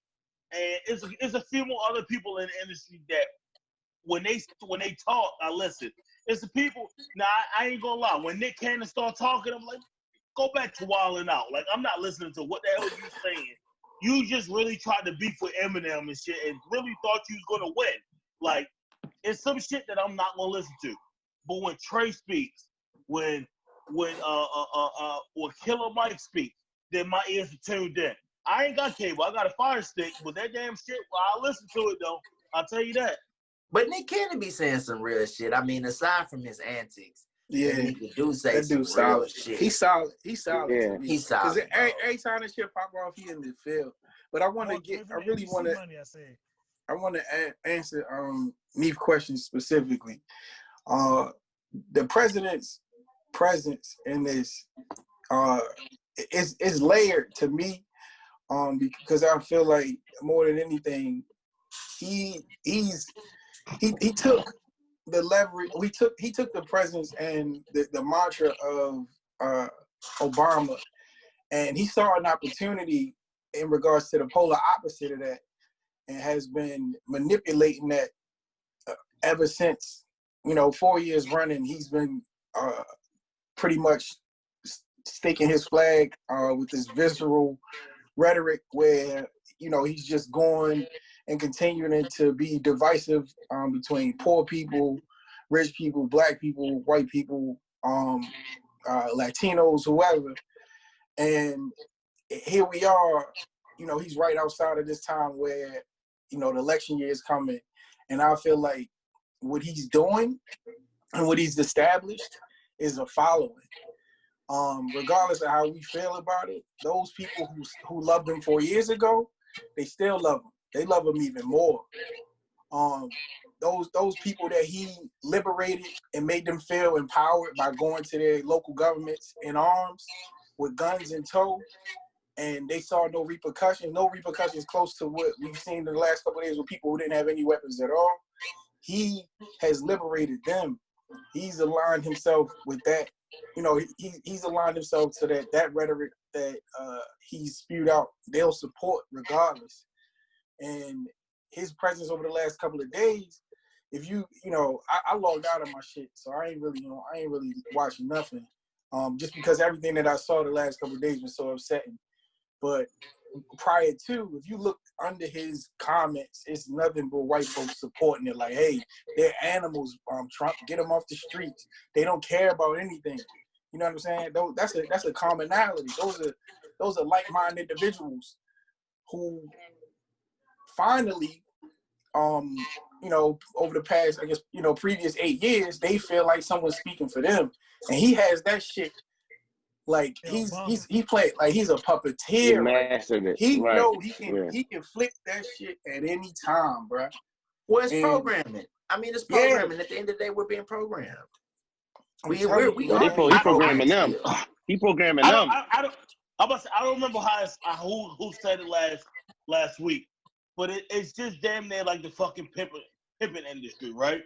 and it's a few more other people in the industry that when they talk, I listen. It's the people. Now I ain't gonna lie. When Nick Cannon start talking, I'm like, go back to Wildin' Out. Like I'm not listening to what the hell you saying. You just really tried to beef with Eminem and shit, and really thought you was gonna win. Like it's some shit that I'm not gonna listen to. But when Trey speaks, when Killer Mike speaks, then my ears are tuned in. I ain't got cable. I got a Fire Stick, but that damn shit, well, I listen to it though. I'll tell you that. But Nick Cannon be saying some real shit. I mean, aside from his antics, yeah, he do say that dude some real solid. shit. He's solid. Yeah, he's solid. Because every time this shit pop off, he in the field. But I want to get. I really want to. I want to answer Neef's question specifically. The president's presence in this is layered to me, because I feel like more than anything, he took the leverage. He took the presence and the mantra of Obama, and he saw an opportunity in regards to the polar opposite of that, and has been manipulating that ever since. 4 years running, he's been pretty much staking his flag with this visceral rhetoric where, he's just going and continuing to be divisive between poor people, rich people, black people, white people, Latinos, whoever. And here we are, he's right outside of this time where, the election year is coming. And I feel like what he's doing and what he's established is a following. Regardless of how we feel about it, those people who loved him 4 years ago, they still love him. They love him even more. Those people that he liberated and made them feel empowered by going to their local governments in arms with guns in tow, and they saw no repercussions close to what we've seen in the last couple of days with people who didn't have any weapons at all. He has liberated them. He's aligned himself with that. He's aligned himself to that rhetoric that he's spewed out. They'll support regardless. And his presence over the last couple of days, if I logged out of my shit, so I ain't really watching nothing. Just because everything that I saw the last couple of days was so upsetting. But prior to, if you look under his comments, it's nothing but white folks supporting it. Like, hey, they're animals. Trump, get them off the streets. They don't care about anything. You know what I'm saying? That's a commonality. Those are like-minded individuals who finally, over the past, I guess, previous 8 years, they feel like someone's speaking for them, and he has that shit. Like he played like he's a puppeteer. He mastered it. He know he can flip that shit at any time, bro. Well, it's programming. I mean, it's programming. At the end of the day, we're being programmed. I'm telling you, We No, are he being programming programmed them. still. He programming I don't. them. I don't. I don't remember who said it last week, but it's just damn near like the fucking pimping industry, right?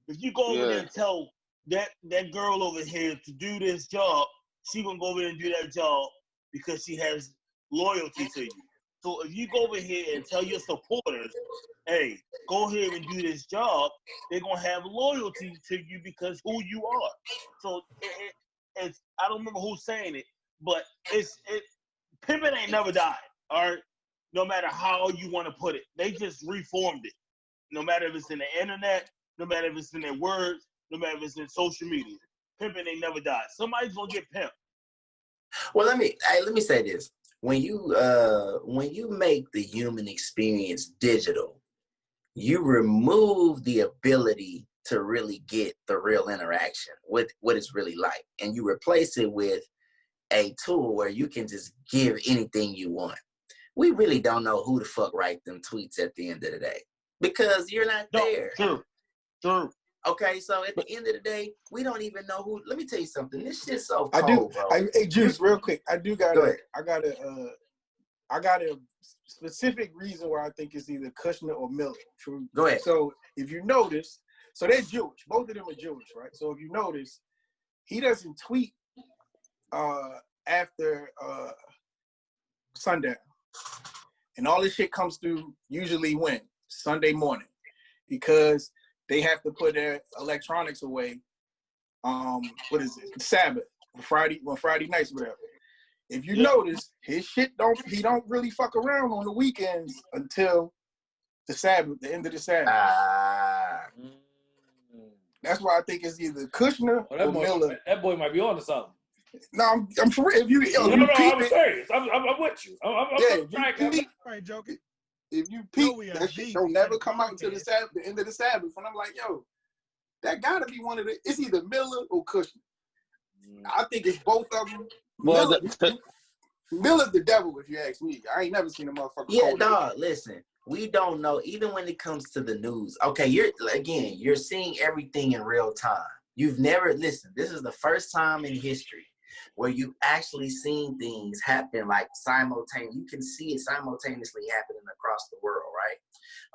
If you go over there Yeah. and tell that girl over here to do this job, she gonna go over there and do that job because she has loyalty to you. So if you go over here and tell your supporters, hey, go ahead and do this job, they're gonna have loyalty to you because who you are. So it's I don't remember who's saying it, but pimping ain't never died. All right, no matter how you want to put it, they just reformed it. No matter if it's in the internet, no matter if it's in their words, no matter if it's in social media, pimping ain't never died. Somebody's gonna get pimped. Well, let me say this. When you make the human experience digital, you remove the ability to really get the real interaction with what it's really like, and you replace it with a tool where you can just give anything you want. We really don't know who the fuck write them tweets at the end of the day because you're not No, there. true. Okay, so at the end of the day, we don't even know who. Let me tell you something. This shit's so I cold, do. bro. Hey, Juice, real quick. I do got Go ahead. I got a specific reason why I think it's either Kushner or Miller. Go ahead. So if you notice, so they're Jewish. Both of them are Jewish, right? So if you notice, he doesn't tweet after sundown. And all this shit comes through usually when? Sunday morning. Because they have to put their electronics away. What is it? Sabbath. Friday nights, whatever. If you notice, his shit he don't really fuck around on the weekends until the Sabbath, the end of the Sabbath. That's why I think it's either Kushner or Miller. That boy might be on to something. No, I'm for real. If you I'm serious. I'm with you. Right, joking. If you peep, that shit don't never come out until the end of the Sabbath. And I'm like, yo, that gotta be one of the. It's either Miller or Kushner. I think it's both of them. Well, Miller's the devil, if you ask me. I ain't never seen a motherfucker. Yeah, dog. Listen, we don't know. Even when it comes to the news, okay, you're seeing everything in real time. You've never listened. This is the first time in history where you've actually seen things happen like simultaneously. You can see it simultaneously happening across the world, right?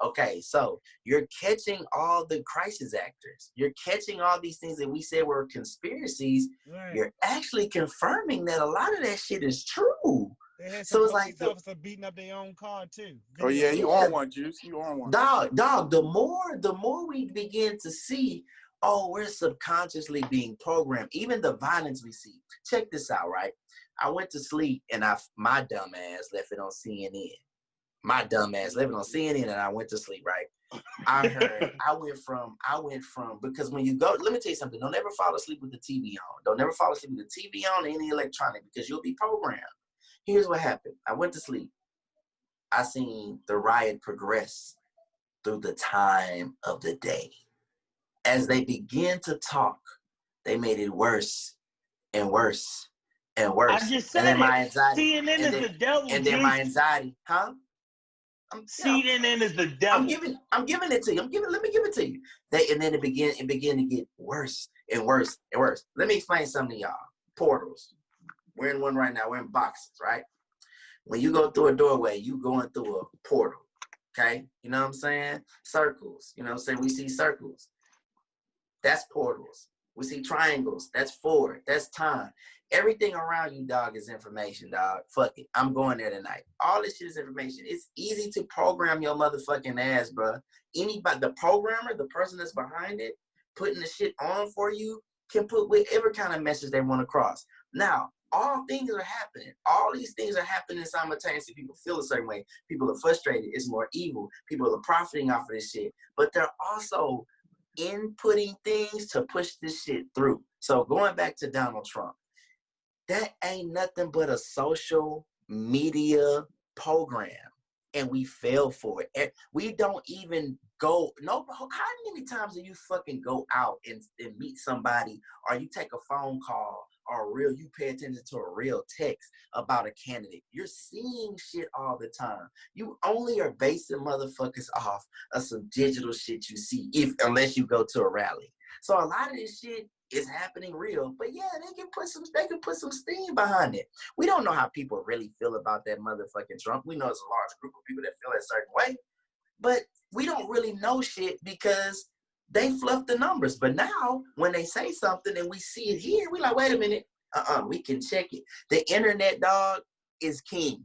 Okay, so you're catching all the crisis actors. You're catching all these things that we said were conspiracies. Right. You're actually confirming that a lot of that shit is true. So it's like the officer beating up their own car too. Oh yeah, you on one, Juice. You on one. Dog. The more we begin to see, oh, we're subconsciously being programmed. Even the violence we see. Check this out, right? I went to sleep and my dumb ass left it on CNN. My dumb ass left it on CNN and I went to sleep, right? I went from because when you go, let me tell you something. Don't ever fall asleep with the TV on. Don't ever fall asleep with the TV on or any electronic because you'll be programmed. Here's what happened. I went to sleep. I seen the riot progress through the time of the day. As they began to talk, they made it worse and worse and worse. I just said and then my anxiety, CNN is the devil. And then my anxiety, huh? CNN is the devil. I'm giving it to you. Let me give it to you. And then it began to get worse and worse and worse. Let me explain something to y'all. Portals. We're in one right now. We're in boxes, right? When you go through a doorway, you going through a portal. Okay? You know what I'm saying? Circles. You know what I'm saying? We see circles. That's portals. We see triangles. That's forward. That's time. Everything around you, dog, is information, dog. Fuck it. I'm going there tonight. All this shit is information. It's easy to program your motherfucking ass, bro. Anybody, the programmer, the person that's behind it, putting the shit on for you, can put whatever kind of message they want across. Now, all things are happening. All these things are happening simultaneously. People feel a certain way. People are frustrated. It's more evil. People are profiting off of this shit. But they're also inputting things to push this shit through. So going back to Donald Trump, that ain't nothing but a social media program. And we fell for it. We don't even go, no, how many times do you fucking go out and meet somebody, or you take a phone call, or you pay attention to a real text about a candidate? You're seeing shit all the time. You only are basing motherfuckers off of some digital shit you see, unless you go to a rally. So a lot of this shit is happening real. But yeah, they can put some steam behind it. We don't know how people really feel about that motherfucking Trump. We know it's a large group of people that feel a certain way, but we don't really know shit because they fluff the numbers. But now when they say something and we see it here, we like, wait a minute, we can check it. The internet, dog, is king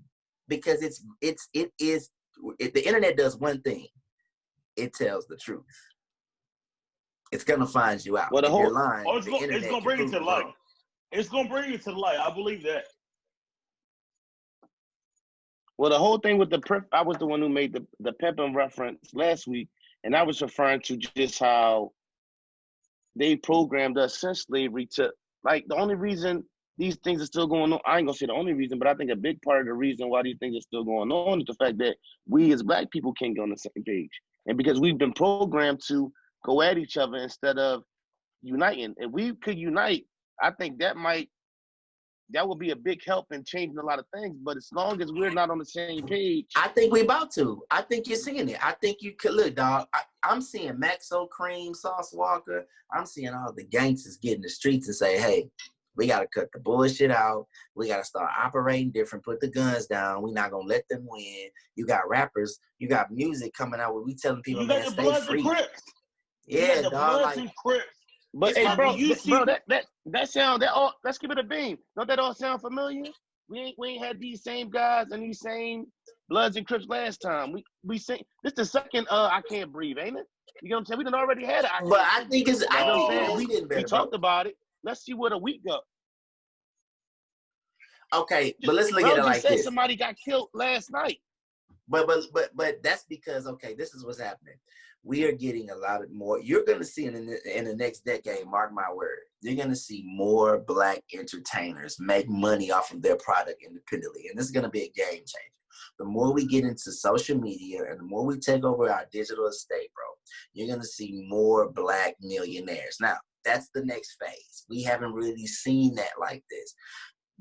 because the internet does one thing. It tells the truth. It's gonna find you out. Well, If you're lying, it's gonna bring it to light. It's gonna bring it to light. I believe that. Well, the whole thing with the prep, I was the one who made the pimping reference last week, and I was referring to just how they programmed us since slavery to, like, the only reason these things are still going on, I ain't gonna say the only reason, but I think a big part of the reason why these things are still going on is the fact that we as Black people can't get on the same page. And because we've been programmed to go at each other instead of uniting. If we could unite, I think that would be a big help in changing a lot of things. But as long as we're not on the same page, I think we about to. I think you're seeing it. I think you could look, dog. I'm seeing Maxo Cream, Sauce Walker. I'm seeing all the gangsters get in the streets and say, hey, we got to cut the bullshit out. We got to start operating different, put the guns down. We're not going to let them win. You got rappers, you got music coming out where we telling people, man, stay free. Yeah, dog. Like, but hey, bro, that sound, let's give it a beam. Don't that all sound familiar? We ain't had these same guys and these same Bloods and Crips last time. We sing this the second I Can't Breathe, ain't it? You know what I'm saying? We done already had it. But I think it's, you know what I'm saying? we did better. We talked about it. Let's see where the week go. Okay, but let's look at it like this. Somebody got killed last night. But that's because, okay, this is what's happening. We are getting a lot of more. You're going to see in the next decade, mark my word, you're going to see more Black entertainers make money off of their product independently. And this is going to be a game changer. The more we get into social media and the more we take over our digital estate, bro, you're going to see more Black millionaires. Now, that's the next phase. We haven't really seen that like this.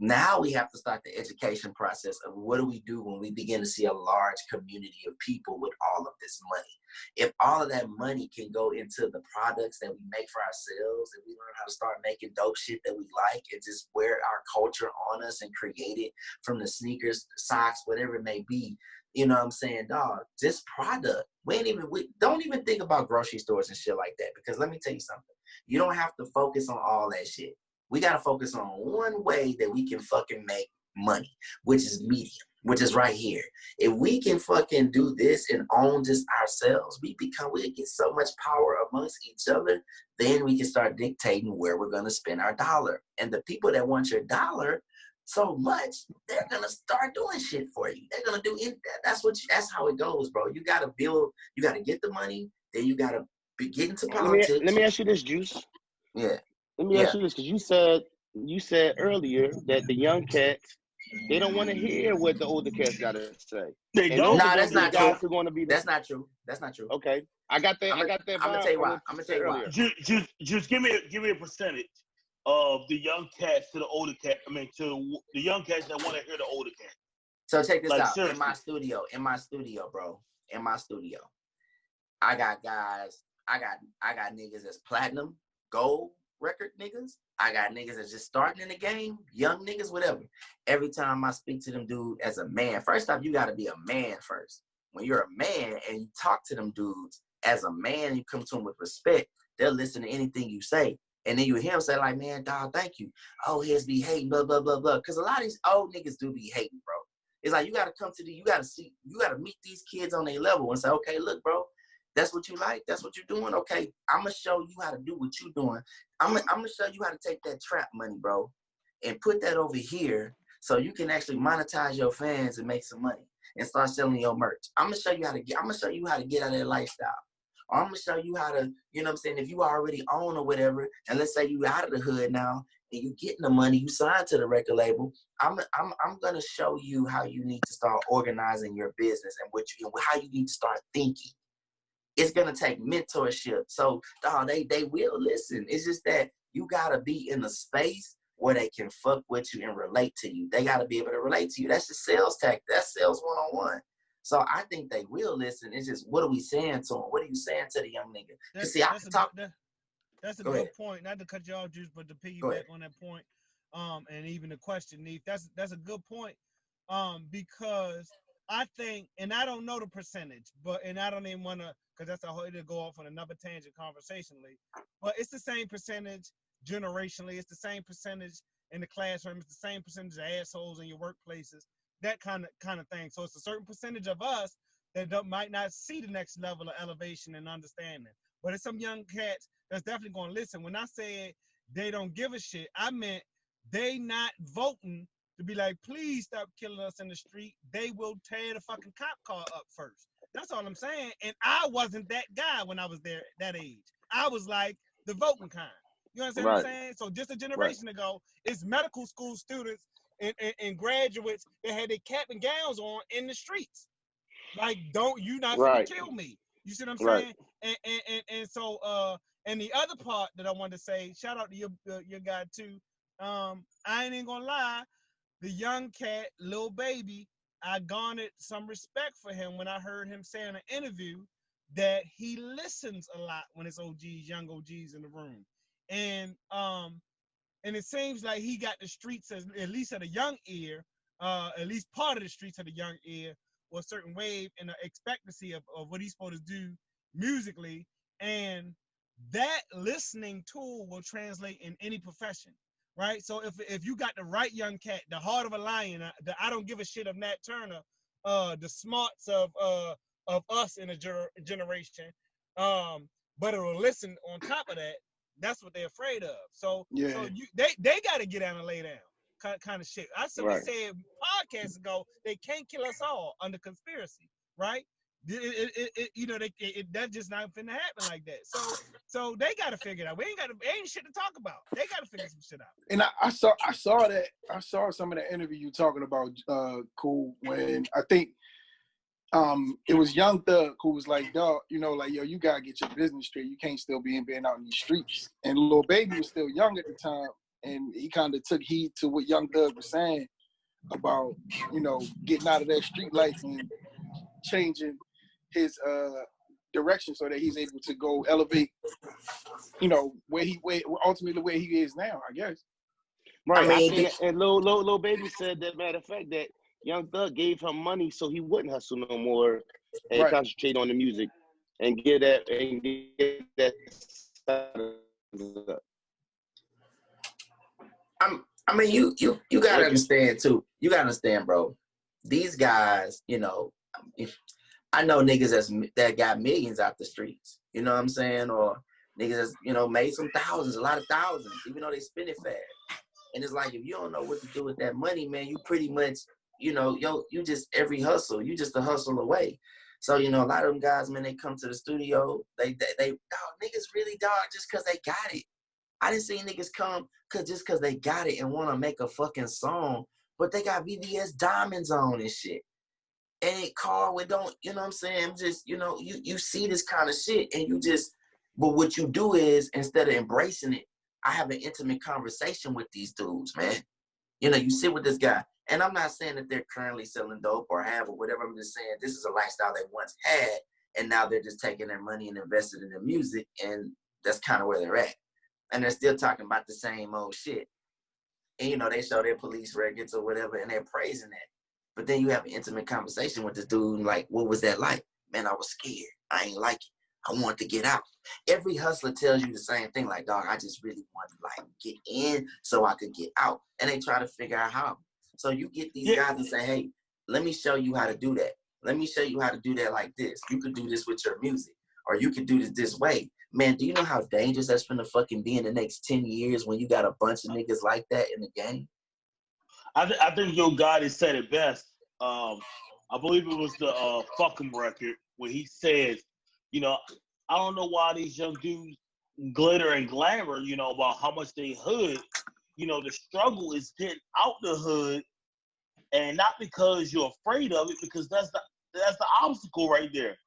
Now we have to start the education process of what do we do when we begin to see a large community of people with all of this money. If all of that money can go into the products that we make for ourselves, and we learn how to start making dope shit that we like and just wear our culture on us and create it from the sneakers, socks, whatever it may be, you know what I'm saying, dog, this product, we don't even think about grocery stores and shit like that, because let me tell you something. You don't have to focus on all that shit. We got to focus on one way that we can fucking make money, which is medium, which is right here. If we can fucking do this and own this ourselves, we get so much power amongst each other, then we can start dictating where we're going to spend our dollar. And the people that want your dollar so much, they're going to start doing shit for you. They're going to do it. That's how it goes, bro. You got to build, you got to get the money, then you got to get into politics. Let me ask you this, Juice. Yeah. Let me ask you this, because you said earlier that the young cats, they don't want to hear what the older cats got to say. They don't. Nah, that's not true. That's not true. That's not true. Okay, I got that. I'm gonna tell you why. I'm gonna tell you why. Just give me a percentage of the young cats to the older cat. I mean, to the young cats that want to hear the older cats. So check this out. Seriously. In my studio, bro. In my studio, I got guys. I got niggas that's platinum, gold record niggas. I got niggas that's just starting in the game, young niggas, whatever. Every time I speak to them dude as a man, first off, you gotta be a man first. When you're a man and you talk to them dudes as a man, you come to them with respect, they'll listen to anything you say. And then you hear them say like, man, dog, thank you. Oh, here's be hating, blah, blah, blah, blah. Because a lot of these old niggas do be hating, bro. It's like you gotta you gotta meet these kids on their level and say, okay, look, bro, that's what you like? That's what you're doing? Okay, I'm going to show you how to do what you're doing. I'm going to show you how to take that trap money, bro, and put that over here so you can actually monetize your fans and make some money and start selling your merch. I'm going to show you how to get out of that lifestyle. Or I'm going to show you how to, you know what I'm saying, if you already own or whatever, and let's say you out of the hood now and you getting the money, you signed to the record label, I'm going to show you how you need to start organizing your business and how you need to start thinking. It's gonna take mentorship. So they will listen. It's just that you gotta be in a space where they can fuck with you and relate to you. They gotta be able to relate to you. That's the sales tactic. That's sales 101. So I think they will listen. It's just, what are we saying to them? What are you saying to the young nigga? That's a Go good ahead. point. Not to cut you off, Juice, but to Go piggyback ahead. on that point, and even the question, Neef, that's a good point. Because I think, and I don't know the percentage, but and I don't even want to, because that's a whole to go off on another tangent conversationally. But it's the same percentage generationally. It's the same percentage in the classroom. It's the same percentage of assholes in your workplaces. That kind of thing. So it's a certain percentage of us that might not see the next level of elevation and understanding. But it's some young cats that's definitely going to listen. When I said they don't give a shit, I meant they not voting to be like, please stop killing us in the street. They will tear the fucking cop car up first. That's all I'm saying. And I wasn't that guy when I was there that age. I was like the voting kind. You understand what I'm Right. saying? So just a Right. generation ago, it's medical school students and graduates that had their cap and gowns on in the streets. Like, don't you not finna Right. kill me? You see what I'm Right. saying? And so and the other part that I wanted to say, shout out to your guy too. I ain't even gonna lie, the young cat, Lil Baby, I garnered some respect for him when I heard him say in an interview that he listens a lot when it's OGs, young OGs in the room. And it seems like he got the streets at least at a young ear, at least part of the streets at a young ear, or a certain wave and the expectancy of what he's supposed to do musically. And that listening tool will translate in any profession, right? So if you got the right young cat, the heart of a lion, the I don't give a shit of Nat Turner, the smarts of us in a generation, but it will listen on top of that. That's what they're afraid of. So Yeah. they got to get down and lay down, kind of shit. I simply Right. said podcasts ago they can't kill us all under conspiracy, right? You know, that's just not finna happen like that. So they got to figure it out. Ain't shit to talk about. They got to figure some shit out. And I saw some of the interview you talking about, Cool, when I think it was Young Thug who was like, dog, you know, like, yo, you gotta get your business straight. You can't still be out in these streets. And Lil Baby was still young at the time, and he kind of took heed to what Young Thug was saying about, you know, getting out of that street life and changing his direction so that he's able to go elevate, you know, where ultimately where he is now, I guess. Right. I mean, think, and Lil Baby said that, matter of fact, that Young Thug gave him money so he wouldn't hustle no more and Right. concentrate on the music and get that I mean, you gotta understand too. You gotta understand, bro. These guys, you know, I know niggas that got millions out the streets. You know what I'm saying? Or niggas that's, you know, made some thousands, a lot of thousands, even though they spend it fast. And it's like, if you don't know what to do with that money, man, you pretty much, you know, you just every hustle, you just a hustle away. So, you know, a lot of them guys, man, they come to the studio, they dog, niggas really, dog, just because they got it. I didn't see niggas come just because they got it and want to make a fucking song, but they got VVS diamonds on and shit. And it car with don't, you know what I'm saying? Just, you know, you see this kind of shit and you just, but what you do is, instead of embracing it, I have an intimate conversation with these dudes, man. You know, you sit with this guy, and I'm not saying that they're currently selling dope or have or whatever. I'm just saying this is a lifestyle they once had, and now they're just taking their money and invested in the music, and that's kind of where they're at. And they're still talking about the same old shit. And, you know, they show their police records or whatever, and they're praising that. But then you have an intimate conversation with this dude, like, what was that like? Man, I was scared. I ain't like it. I wanted to get out. Every hustler tells you the same thing, like, dog, I just really want to, like, get in so I could get out. And they try to figure out how. So you get these guys and say, hey, let me show you how to do that. Let me show you how to do that like this. You could do this with your music, or you could do this way. Man, do you know how dangerous that's gonna fucking be in the next 10 years when you got a bunch of niggas like that in the game? I think Yo Gotti said it best. I believe it was the Fuck 'em record where he says, you know, I don't know why these young dudes glitter and glamour, you know, about how much they hood. You know, the struggle is getting out the hood, and not because you're afraid of it, because that's the obstacle right there.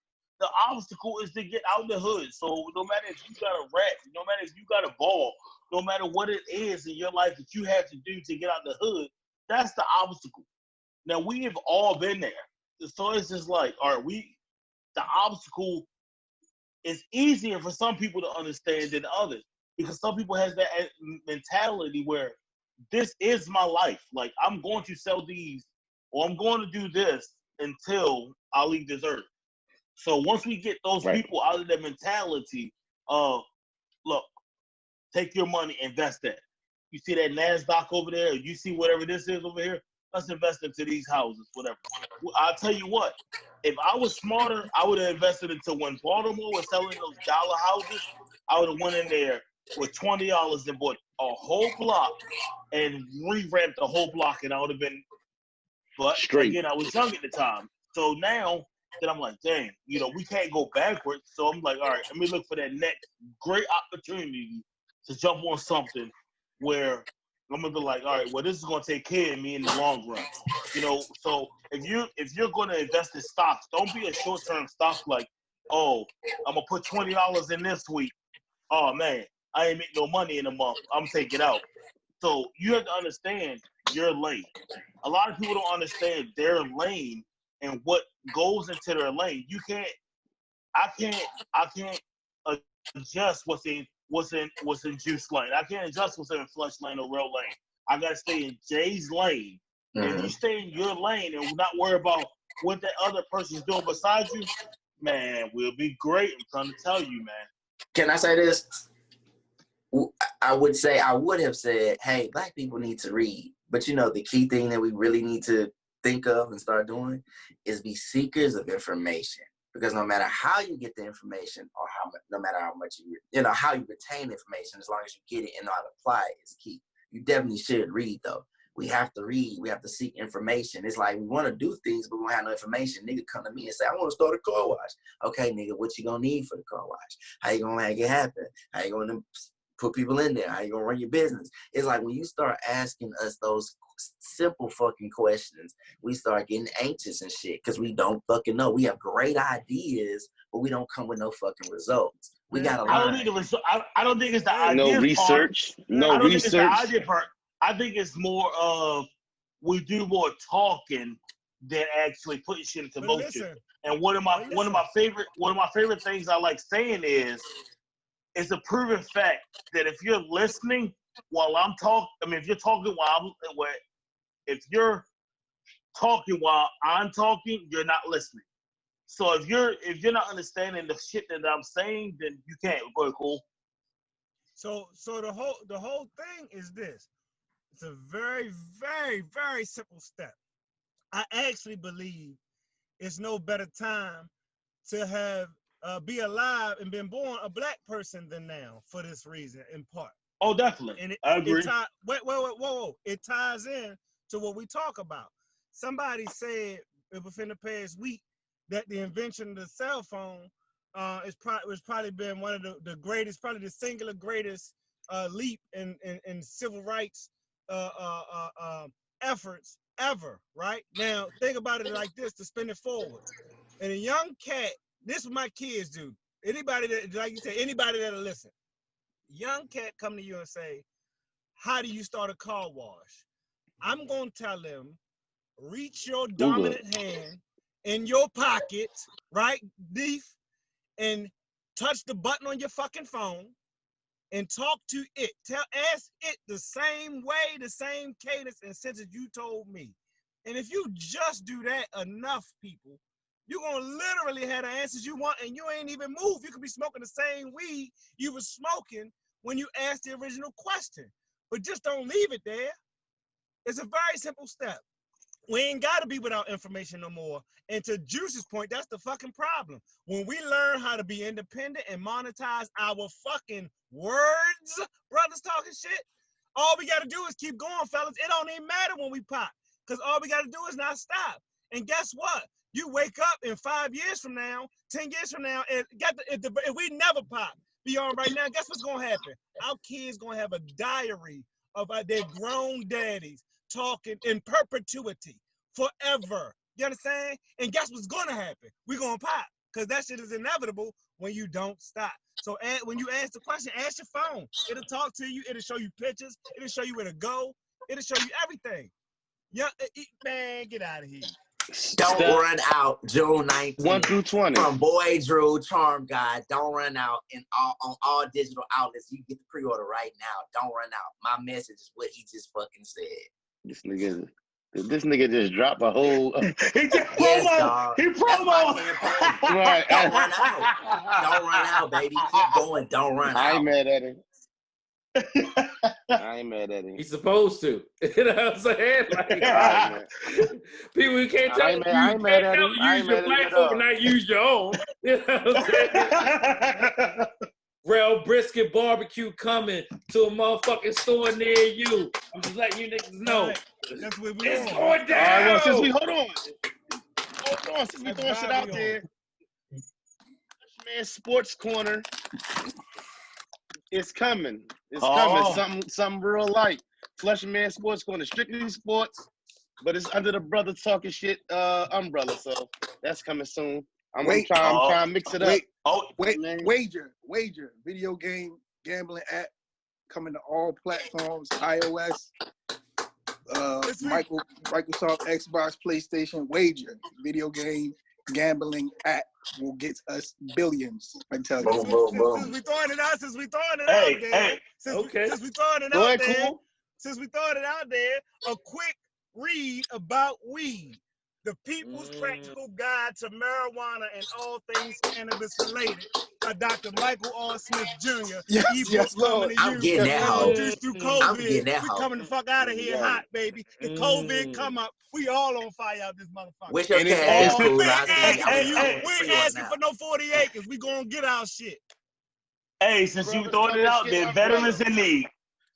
The obstacle is to get out the hood. So no matter if you got a rap, no matter if you got a ball, no matter what it is in your life that you have to do to get out the hood, that's the obstacle. Now we have all been there. So it's just like, all right, the obstacle is easier for some people to understand than others. because some people has that mentality where this is my life. Like, I'm going to sell these or I'm going to do this until I leave this earth. So once we get those people out of that mentality of, look, take your money, invest that. You see that NASDAQ over there, or you see whatever this is over here, let's invest into these houses, whatever. I'll tell you what, if I was smarter, I would have invested into when Baltimore was selling those dollar houses, I would have went in there with $20 and bought a whole block and revamped the whole block, and I would have been, but straight. Again, I was young at the time. So now that I'm like, dang, we can't go backwards. So I'm like, all right, let me look for that next great opportunity to jump on something where I'm gonna be like, all right, well, this is gonna take care of me in the long run. So if you're gonna invest in stocks, don't be a short-term stock like, oh, I'm gonna put $20 in this week. Oh man, I ain't make no money in a month. I'm taking it out. So you have to understand your lane. A lot of people don't understand their lane and what goes into their lane. I can't adjust what's in juice lane. I can't adjust what's in flush lane or real lane. I gotta stay in Jay's lane. Mm-hmm. If you stay in your lane and not worry about what that other person's doing beside you, man, we'll be great. I'm trying to tell you, man. Can I say this? I would have said, hey, Black people need to read. But the key thing that we really need to think of and start doing is be seekers of information. Because no matter how you get the information or no matter how much how you retain information, as long as you get it and know how to apply it is key. You definitely should read though. We have to read. We have to seek information. It's like we want to do things, but we don't have no information. Nigga come to me and say, I want to start a car wash. Okay, nigga, what you gonna need for the car wash? How you gonna make it happen? How you gonna put people in there? How you gonna run your business? It's like when you start asking us those simple fucking questions, we start getting anxious and shit because we don't fucking know. We have great ideas, but we don't come with no fucking results. We gotta learn. I don't think it's the idea. No research. Part. I don't think it's the idea part. I think it's more of we do more talking than actually putting shit into motion. Listen, and one of my favorite things I like saying is it's a proven fact that if you're listening while I'm talking, if you're talking if you're talking while I'm talking, you're not listening. So if you're not understanding the shit that I'm saying, then you can't. Go ahead, cool. So the whole thing is this. It's a very, very, very simple step. I actually believe it's no better time to have be alive and been born a Black person than now for this reason, in part. Oh, definitely. And I agree. Whoa. It ties in to what we talk about. Somebody said within the past week that the invention of the cell phone was probably been one of the greatest, probably the singular greatest leap in civil rights efforts ever, right? Now, think about it like this to spin it forward. And a young cat, this is what my kids do. Anybody that, like you say, anybody that'll listen. Young cat come to you and say, how do you start a car wash? I'm going to tell them, reach your dominant hand in your pocket, right, Deef, and touch the button on your fucking phone and talk to it. Ask it the same way, the same cadence and sentence you told me. And if you just do that enough, people, you're going to literally have the answers you want and you ain't even moved. You could be smoking the same weed you was smoking when you asked the original question. But just don't leave it there. It's a very simple step. We ain't got to be without information no more. And to Juice's point, that's the fucking problem. When we learn how to be independent and monetize our fucking words, brothers talking shit, all we got to do is keep going, fellas. It don't even matter when we pop because all we got to do is not stop. And guess what? You wake up in 5 years from now, 10 years from now, and if we never pop beyond right now, guess what's going to happen? Our kids going to have a diary of their grown daddies talking in perpetuity forever. You understand? And guess what's going to happen? We're going to pop because that shit is inevitable when you don't stop. So when you ask the question, ask your phone. It'll talk to you. It'll show you pictures. It'll show you where to go. It'll show you everything. Yeah, man, get out of here. Don't run out June 19th. 1 through 20. From Boy Drew, Charm God. Don't run out on all digital outlets. You can get the pre-order right now. Don't run out. My message is what he just fucking said. This nigga just dropped a whole. He just Yes, promo. dog. He That's my promo. campaign. Right. Don't run out. Don't run out, baby. Keep going. Don't run I ain't out. mad at him. I ain't mad at him. He's supposed to. You know what I'm saying? Like, Right, people, you can't tell I ain't mad at him. I use ain't your mad at him at platform all. and not use your own. You know what I'm saying? Rail Brisket Barbecue coming to a motherfucking store near you. I'm just letting you niggas know. Right. That's what we It's on. going All down. right, well, since we hold on, since we That's throwing shit Bobby out on. there, Man Sports Corner is coming. It's coming. Something real light. Fleshman Sports Corner, strictly sports, but it's under the Brothers Talking Shit umbrella. So that's coming soon. I'm trying to mix it up. Wager, video game gambling app coming to all platforms, iOS, Microsoft, Xbox, PlayStation. Wager, video game gambling app will get us billions. I tell you. Since we throwing it out there. Since we throwing it out there. Since we throwing it out there, a quick read about weed. The People's Practical Guide to Marijuana and All Things Cannabis Related by Dr. Michael R. Smith Jr. Yes, Lord. I'm getting that hoe. Introduced through COVID. I'm getting that We hoe. coming the fuck out of here hot, baby. If COVID come up, we all on fire out this motherfucker. Wish your cash is cool. We ain't asking for no 40 acres. We gonna get our shit. Hey, since you throwing it out there, veterans in need.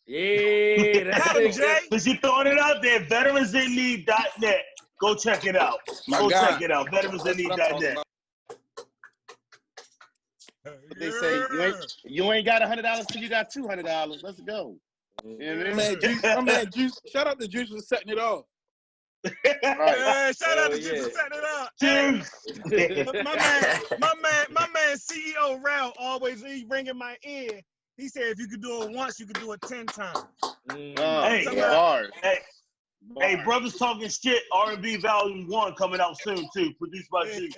Yeah, that's it. Jay. Since you throwing it out there, veteransinneed.net. Go check it out. Check it out. Veteransinneed.net. They say you ain't got $100 till you got $200. Let's go. You know what I mean? My man Juice. Shout out to Juice for setting it off. Right. Shout out to Juice for setting it up. My man CEO Ralph always ringing my ear. He said if you could do it once, you could do it 10 times. Hard. Hey, Brothers Talking Shit, R&B Volume 1 coming out soon, too. Produced by G.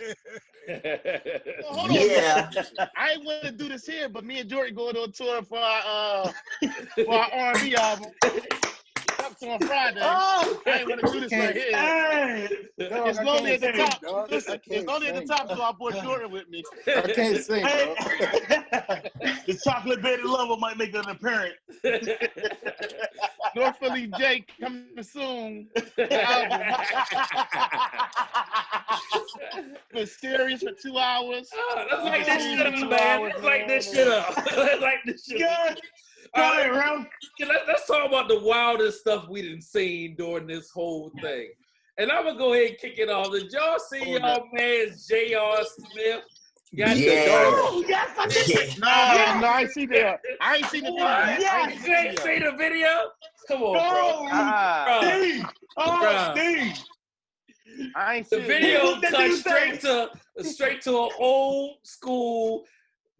Hold on. Yeah. I ain't want to do this here, but me and Jordan going on tour for our R&B album. Up on Friday. I ain't want to do this right here. Hey. It's lonely at the top. Listen, it's only at the top, so I brought Jordan with me. I can't sing, bro. The chocolate bearded lover might make an appearance. North Philly Jake coming soon. The album. Mysterious for 2 hours. Let's light this shit up, man. Let's light this shit up. Let's light this shit up. Let's talk about the wildest stuff we done seen during this whole thing. And I'm gonna go ahead and kick it off. Did y'all see y'all man J.R. Smith? Yes, I did. No, I ain't seen that. I ain't seen the video. Yes, you ain't seen the video? Come on, bro. Steve. I ain't The seen video That cut dude straight to an old school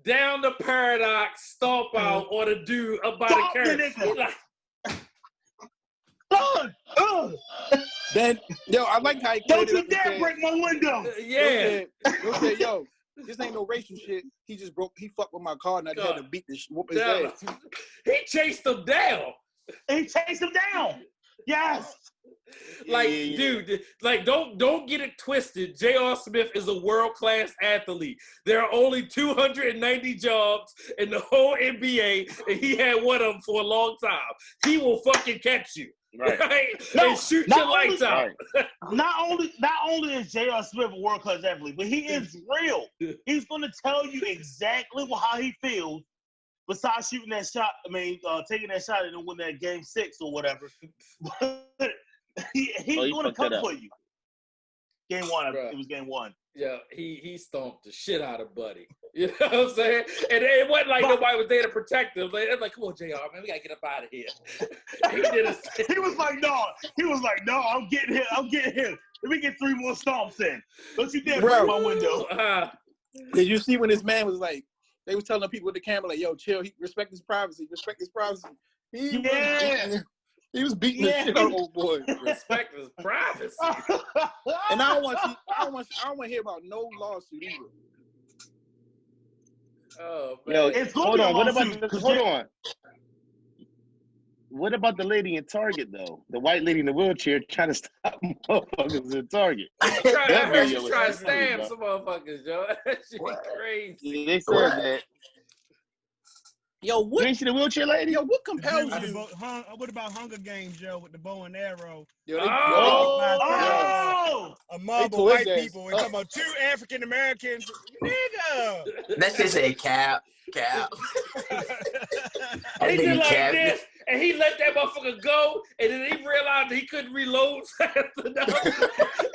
down the paradox stomp out on a dude up by the curb. Then, yo, I like how he Don't cleared you it up dare and break my window. Yeah. said, yo, this ain't no racial shit. He fucked with my car and I had to beat whoop his ass. He chased him down. He chased him down. Yes. Like, dude, like don't get it twisted. J.R. Smith is a world-class athlete. There are only 290 jobs in the whole NBA, and he had one of them for a long time. He will fucking catch you. Right? And shoot your lights out. Not only is J.R. Smith a world-class athlete, but he is real. He's gonna tell you exactly how he feels. Besides shooting that shot, taking that shot and then win that game 6 or whatever. He's gonna come for you. Game 1, it was game 1. Yeah, he stomped the shit out of Buddy. You know what I'm saying? And it wasn't like nobody was there to protect him. Like, come on, JR, man, we gotta get up out of here. He was like, no, I'm getting him. Let me get 3 more stomps in. Don't you dare break my window. Did you see when this man was like, they was telling people with the camera, like, yo, chill, respect his privacy. He was beating the shit out of old boy. Respect his privacy. And I don't want to hear about no lawsuit either. Oh man. Yo, It's gonna hold be a on. What lawsuit, about 'cause hold they- on? What about the lady in Target though? The white lady in the wheelchair trying to stop motherfuckers in Target. I That heard video you was try to funny, stab bro. some motherfuckers, Joe. That shit What? crazy. Yeah, they said What? that. Yo, You what? ain't see the wheelchair lady? Yo, what The compels dude with the you? what about Hunger Games, Joe, with the bow and arrow? Yo, they, Oh! A mob tore of his white ass people. We're up. talking about 2 African Americans. Nigga! That shit said cap. That He did nigga like cap. this, and he let that motherfucker go, and then he realized he couldn't reload fast enough,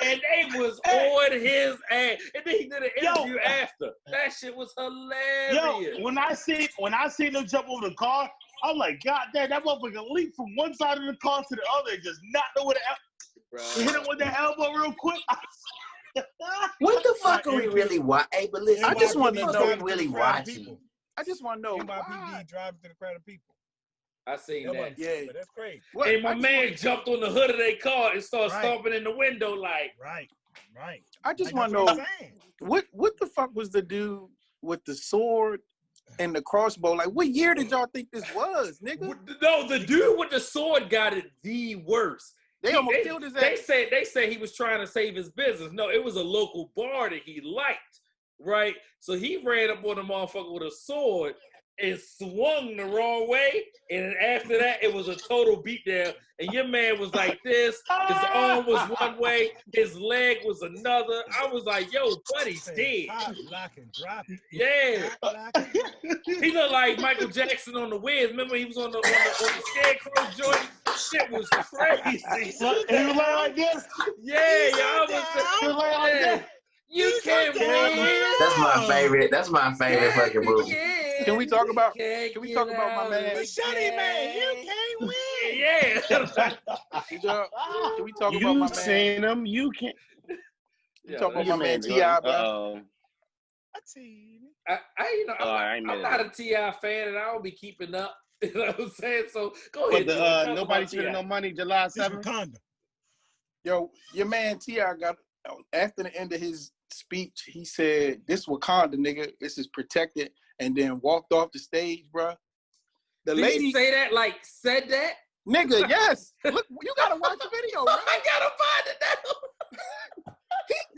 and they was on his ass. And then he did an interview after. That shit was hilarious. Yo, when I seen them jump over the car, I'm like, God damn, that motherfucker leaped from one side of the car to the other and just knocked him with hit him with that elbow real quick. What the fuck are we really watching? Hey, but listen, I just want to what know. are we really watching? I just want to know why. NYPD driving to the crowd of people. I seen that. Yeah. But that's crazy. What? And my man jumped on the hood of their car and started Right. stomping in the window like, Right. I just Like, want to that's know what I'm saying. what the fuck was the dude with the sword and the crossbow? Like, what year did y'all think this was, nigga? no, the dude with the sword got it the worst. They almost killed his ass. They said he was trying to save his business. No, it was a local bar that he liked, right? So he ran up on the motherfucker with a sword and swung the wrong way. And after that, it was a total beatdown. And your man was like this. His arm was one way. His leg was another. I was like, yo, buddy's dead. Pop, lock, and drop it. Yeah. Pop, lock, and drop it. He looked like Michael Jackson on the Wiz. Remember he was on the Scarecrow joint? Shit was crazy. He was like this. Yeah, y'all was He was like this. You can't win. That's my favorite fucking movie. Can we talk about? Can't Can we get talk about my out man? Machete Man, you can't win. Yeah. Can we talk about You my man? seen him? You can't. You talk about Your my man man, T.I., bro? Uh-oh. I see. I'm not a T.I. fan, and I don't be keeping up. You know what I'm saying? So go ahead. But Joe, talk nobody about spending T.I. no money July This 7th? Wakanda. Yo, your man T.I. got, after the end of his speech, he said, "This Wakanda, nigga, this is protected," and then walked off the stage, bro. The Did lady he say that? Like said that? nigga, yes. Look, you gotta watch the video, bro. I gotta find it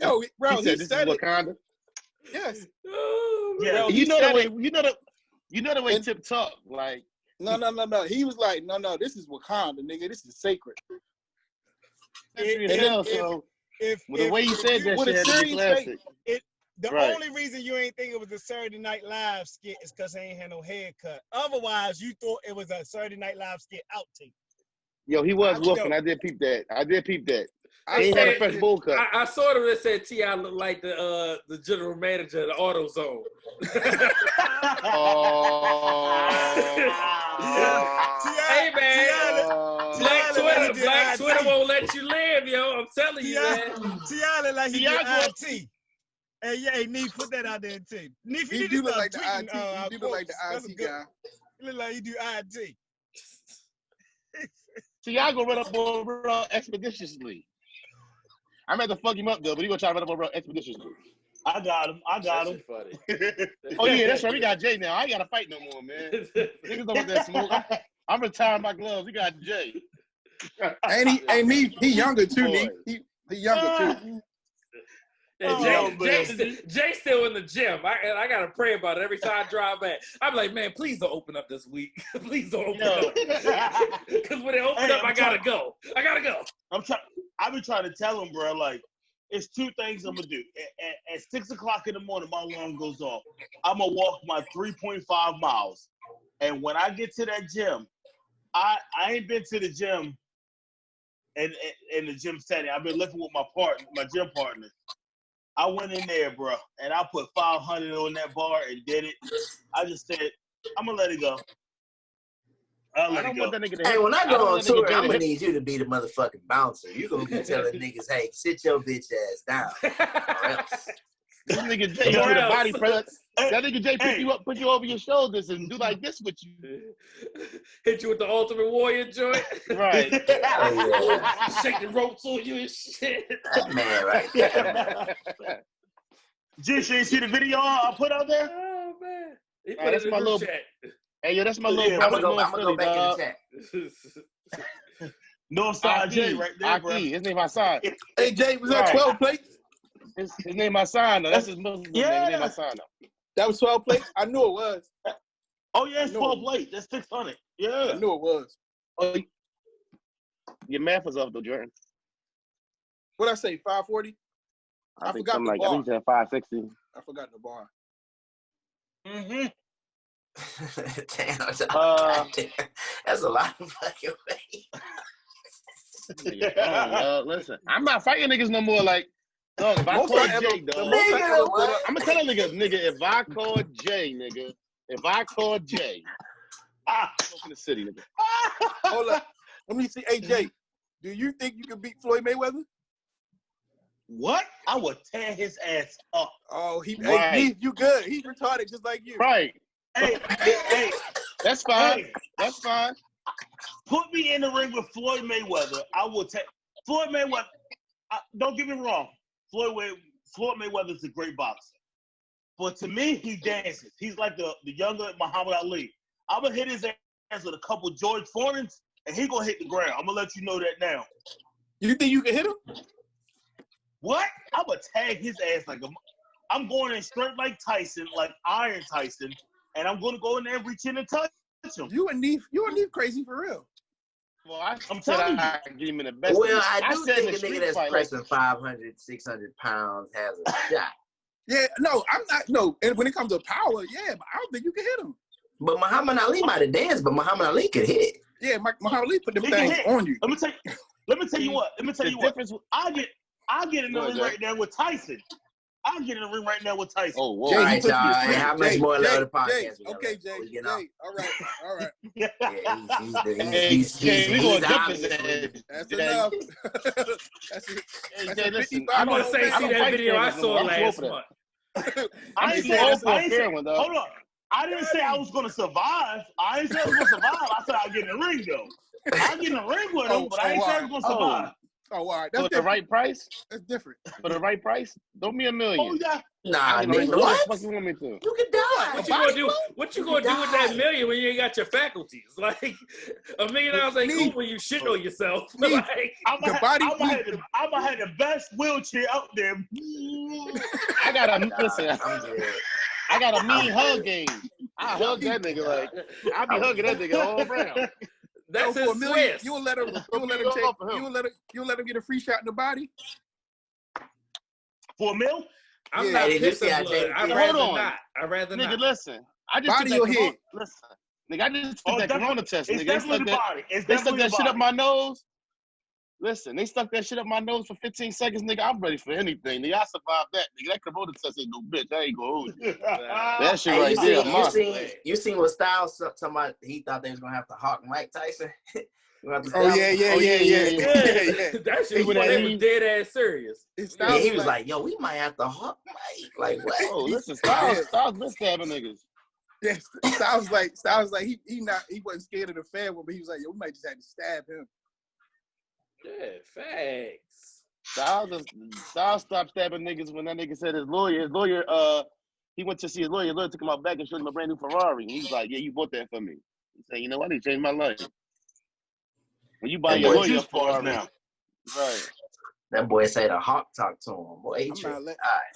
now. Yo, bro, He said this is it. Wakanda. Yes. Oh, Yeah. Bro, You he know the said way. it. You know the way And- Tip talk. Like No. He was like, no, this is Wakanda, nigga. This is sacred. so If with the way you said that with a shit had to be serious classic. the Right. only reason you ain't think it was a Saturday Night Live skit is because they ain't had no haircut. Otherwise, you thought it was a Saturday Night Live skit outtake. Yo, he was I wolfing. know. I did peep that. I He ain't had a said- fresh bowl cut. I saw them that said T.I. looked like the general manager of the Auto Zone. Hey man, Black Twitter won't let you live, yo. I'm telling you, man. T.I. look like he T.I. did IT. Hey, yeah, Neef, put that out there too. Neef, He you do need to look like stop the tweeting, IT. He do look like the quotes. That's IT good. guy. He look like he do IT. Tiago run up on real expeditiously. I'm at to fuck him up though, but he gonna try to run up on real expeditiously. I got him. That shit funny. Oh yeah, that's right. We got Jay now. I ain't gotta fight no more, man. Niggas don't want that smoke. I'm retiring my gloves. We got Jay. And he younger too. Boy. He younger too. Yeah, Oh, Jay still in the gym. I gotta pray about it every time I drive back. I'm like, man, please don't open up this week. Please don't open up. Because when they open up, I gotta go. I've been trying to tell him, bro, like, it's two things I'm gonna do. At 6 o'clock in the morning, my alarm goes off. I'm gonna walk my 3.5 miles. And when I get to that gym, I ain't been to the gym in the gym setting. I've been lifting with my gym partner. I went in there, bro, and I put 500 on that bar and did it. I just said, I'm gonna let it go. I'll I let it don't go. want that nigga to Hey, when I don't go on want that nigga tour, to I'm gonna hit. need you to be the motherfucking bouncer. You gonna be telling niggas, hey, sit your bitch ass down. Or else. This nigga Jay gonna do the body press. That nigga Jay pick you up, put you over your shoulders, and do like this with you. Hit you with the Ultimate Warrior joint. Right. Yeah. Shake the ropes on you and shit. That man right there, man. Jish, you ain't see the video I put out there? Oh man, he put That's it in my the little. group chat. Hey, yo, that's my little Yeah, brother. I'm gonna go Philly, back dog. in the chat. Northside J right there, bro. His name Hassan. Hey, Jay, was that Right. 12 plates? His name Hassan, though. That's his Muslim name. His name Hassan, though. That was 12 plates? I knew it was. Oh yeah, it's No. 12 plate. That's 600. I Yeah. knew it was. Oh, your math was off, though, Jordan. What'd I say, 540? I think forgot something the like, bar. I think you said 560. I forgot the bar. Mm-hmm. Damn, that's a lot of fucking weight. Listen, I'm not fighting niggas no more. Like, dog, if I Most call I ever- Jay, the dog, most I Nigga, ever put what? up- I'm gonna tell a nigga, if I call Jay, nigga, I'm in the city, nigga. Hold up. Let me see. Hey, Jay, do you think you can beat Floyd Mayweather? What? I would tear his ass up. Oh, Right. hey, you good. He's retarded just like you. Right. Hey, That's fine. hey, That's fine. put me in the ring with Floyd Mayweather. I will take Floyd Mayweather. Don't get me wrong. Floyd Mayweather's a great boxer. But to me, he dances. He's like the younger Muhammad Ali. I'm going to hit his ass with a couple George Foreman's, and he going to hit the ground. I'm going to let you know that now. You think you can hit him? What? I'm going to tag his ass like I'm going in straight like Tyson, like Iron Tyson, and I'm going to go in there and reach in and touch him. You and Neef crazy for real. Well, I'm telling telling you. I give him the best. Well, I do said in think the a nigga street that's fight, pressing 500, 600 pounds has a shot. Yeah, no, I'm not. No, and when it comes to power, yeah, but I don't think you can hit him. But Muhammad Ali might have danced, but Muhammad Ali could hit. Yeah, Muhammad Ali put them He can things hit. on you. Let me tell you what. I'll get in the ring right now with Tyson. I'll get in the ring right now with Tyson. Oh, whoa. Jay, All he right, put you y'all. to sleep. How much Jay, more love the Jay, podcast? we got okay, left Jay, before we get off? Jay. All right. Yeah, Jay, we gonna dip his obviously. ass. That's Jay. enough. That's it. Hey, That's Jay, a listen, 55 I'm gonna say, I see don't that fight video I fans no saw more. I'm too old last for that. month. I I'm ain't too say old for a I fair one, dog. hold on. I didn't say I was gonna survive. I didn't say I was gonna survive. I said I'll get in the ring though. I'll get in the ring with him, but I ain't say I was gonna survive. Oh, all right. That's For the different. right price? That's different. For the right price? Don't be a Oh million. yeah. Nah, I can ring nigga, what what? the fuck you want me to? You can die. What you gonna do? What you gonna do with that million when you ain't got your faculties? Like $1 million ain't cool when you shit on yourself. Like, I'ma have the best wheelchair out there. I got a listen. I'm good. I got a mean hug game. I hug that nigga like I be hugging that nigga all around. that's for his a million, Swiss. you will let him. You will let him get a free shot in the body. For $1 million? I'm Yeah. not Hey, did you see pissing how blood. Jay- I'd Hold rather on. not. I'd rather Nigga, not. listen. I just Body took or that head? corona. Listen. Nigga, I just took that corona test, It's nigga. definitely the body. It's They stuck definitely that the shit up body. my nose. Listen, they stuck that shit up my nose for 15 seconds, nigga. I'm ready for anything. Nigga, I survived that. Nigga, that corona test ain't no bitch. I ain't gonna hold you. That shit Hey, right there, you seen what Styles talking about? He thought they was gonna have to hawk Mike Tyson. Oh yeah. Yeah, that shit When was that was dead ass serious. Yeah, he was like, "Yo, we might have to hawk Mike." Like what? Oh, listen, Styles been stabbing niggas. Yes, Styles like he wasn't scared of the fan one, but he was like, yo, we might just have to stab him. Yeah, facts. Styles stopped stabbing niggas when that nigga said his lawyer, he went to see his lawyer took him out back and showed him a brand new Ferrari. And he was like, yeah, you bought that for me. He said, you know what, I need to change my life. When you buy That your boy lawyer a juice bars Ferrari, now. right. That boy said a hawk talk to him. Boy,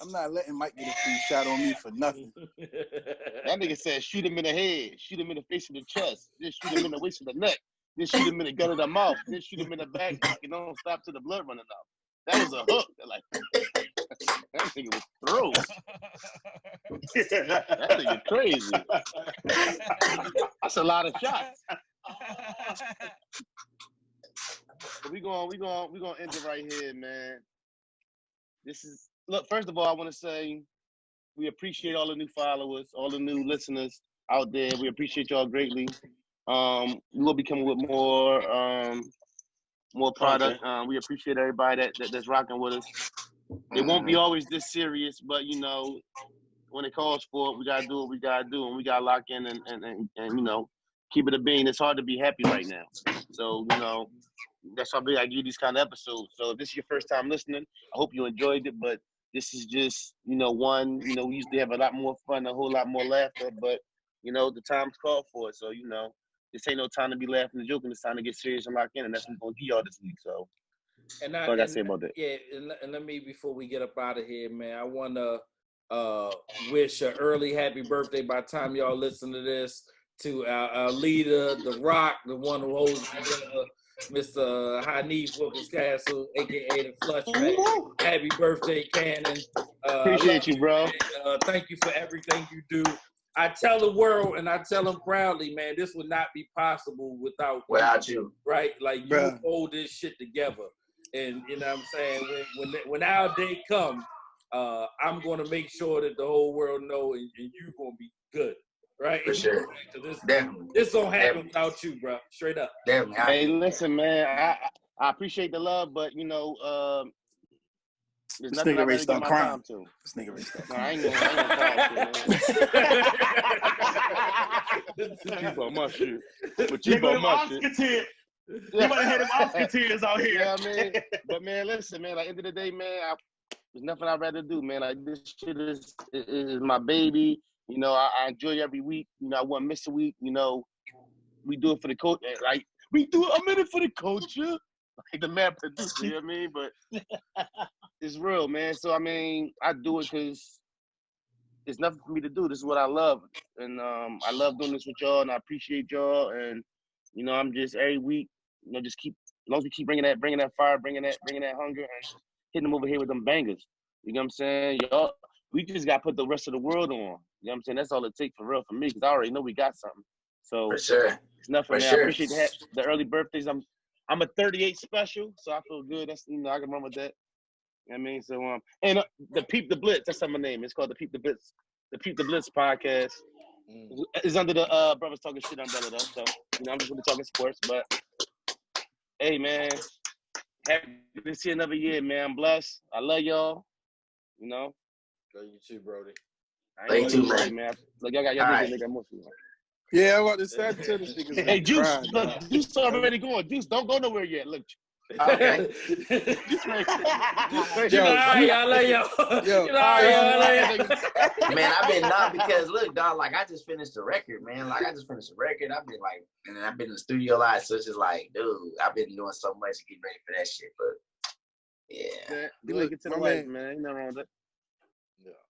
I'm not letting Mike get a free shot on me for nothing. That nigga said, shoot him in the head, shoot him in the face of the chest, then shoot him in the waist of the neck, then shoot him in the gut of the mouth, then shoot him in the back, and don't stop till the blood running out. That was a hook. Like, that nigga was through. That nigga crazy. That's a lot of shots. But we gonna end it right here, man. Look, first of all, I want to say we appreciate all the new followers, all the new listeners out there. We appreciate y'all greatly. We'll be coming with more product. We appreciate everybody that's rocking with us. It won't be always this serious, but you know, when it calls for it, we gotta do what we gotta do, and we gotta lock in and you know, keep it a bean. It's hard to be happy right now. So, you know, that's why I give you these kind of episodes. So if this is your first time listening, I hope you enjoyed it. But this is just, you know, one, you know, we used to have a lot more fun, a whole lot more laughter, but, you know, the time's called for it. So, you know, this ain't no time to be laughing and joking. It's time to get serious and lock in. And that's what we're going to give y'all this week. So And that's all I got to say about that. Yeah, and let me, before we get up out of here, man, I want to wish an early happy birthday by the time y'all listen to this to our leader, The Rock, the one who holds together, Mr. Hanif Wilkins Castle, a.k.a. the Flush Man. Happy birthday, Cannon. Appreciate you, bro. Thank you for everything you do. I tell the world, and I tell them proudly, man, this would not be possible without you. Right? Like, you hold this shit together. And, you know what I'm saying? When our day comes, I'm going to make sure that the whole world know, and you're going to be good. Right? For sure. Definitely. This don't happen without you, bro. Straight up. Definitely. Hey, listen, man, I appreciate the love, but, you know, there's nothing I really give my time to. This nigga ready to start No, I ain't gonna cry, man. You about my shit. But you about my shit. You might have had them Oscar tears out here. Yeah, man. But, man, listen, man, like, end of the day, man, there's nothing I'd rather do, man. Like, this shit is my baby. You know, I enjoy it every week. You know, I wouldn't miss a week. You know, we do it for the culture. Like, I'm in it for the culture. Like the man producer, you know what I mean? But it's real, man. So, I mean, I do it because there's nothing for me to do. This is what I love. And I love doing this with y'all, and I appreciate y'all. And, you know, I'm just every week, you know, just as long as we keep bringing that fire, bringing that hunger, and hitting them over here with them bangers. You know what I'm saying? Y'all, we just got to put the rest of the world on. You know what I'm saying? That's all it takes for real for me, because I already know we got something. So for sure. It's nothing, man. Sure. I appreciate the early birthdays. I'm a 38 special, so I feel good. That's, you know, I can run with that. You know what I mean? So and the Peep the Blitz, that's my name. It's called the Peep the Blitz. The Peep the Blitz podcast is under the Brothers Talking Shit umbrella, though. So, you know, I'm just really talking sports. But hey, man, happy to see another year, man. I'm blessed. I love y'all. You know. Love you too, Brody. Thank you, man. Look, y'all got niggas more for you. Yeah, I'm about to say to this niggas. Hey, Juice, look, Juice already going. Juice, don't go nowhere yet. Look. Okay. Yo, I love y'all. Man, I've been not because look, dog, like I just finished a record, man. Like I just finished a record. I've been like, and I've been in the studio a lot, so it's just like, dude, I've been doing so much to get ready for that shit. But yeah, you make it to the life, man. Ain't nothing wrong with that. Yeah.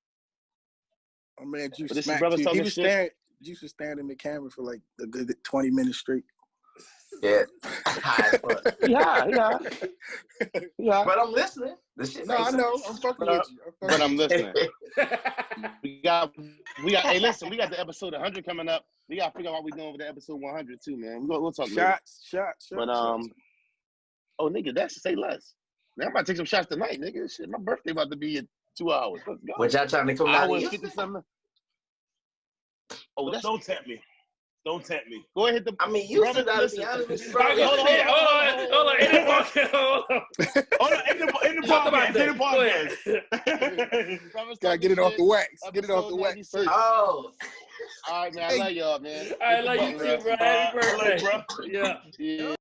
My man, Juice This smacked you. He was staring. Juice was standing in the camera for like a good 20 minutes straight. Yeah. High as fuck. Yeah. But I'm listening. This shit. No, I know. I'm fucking with you. But I'm listening. we got. Hey, listen. We got the episode 100 coming up. We got to figure out what we're doing with the episode 100 too, man. We'll talk later. Shots. But oh, nigga, that's say less. Man, I'm about to take some shots tonight, nigga. Shit, my birthday about to be in 2 hours. Let's go. What y'all trying to come out of 50-something. Oh, don't tempt me. Don't tempt me. Go ahead. I mean, you still gotta be honest with you, bro. Hold on. In the podcast. Gotta get it off the wax. Get it off the wax first. Oh. All right, man. I love y'all, man. I love you too, bro. Happy birthday. Bro. Yeah.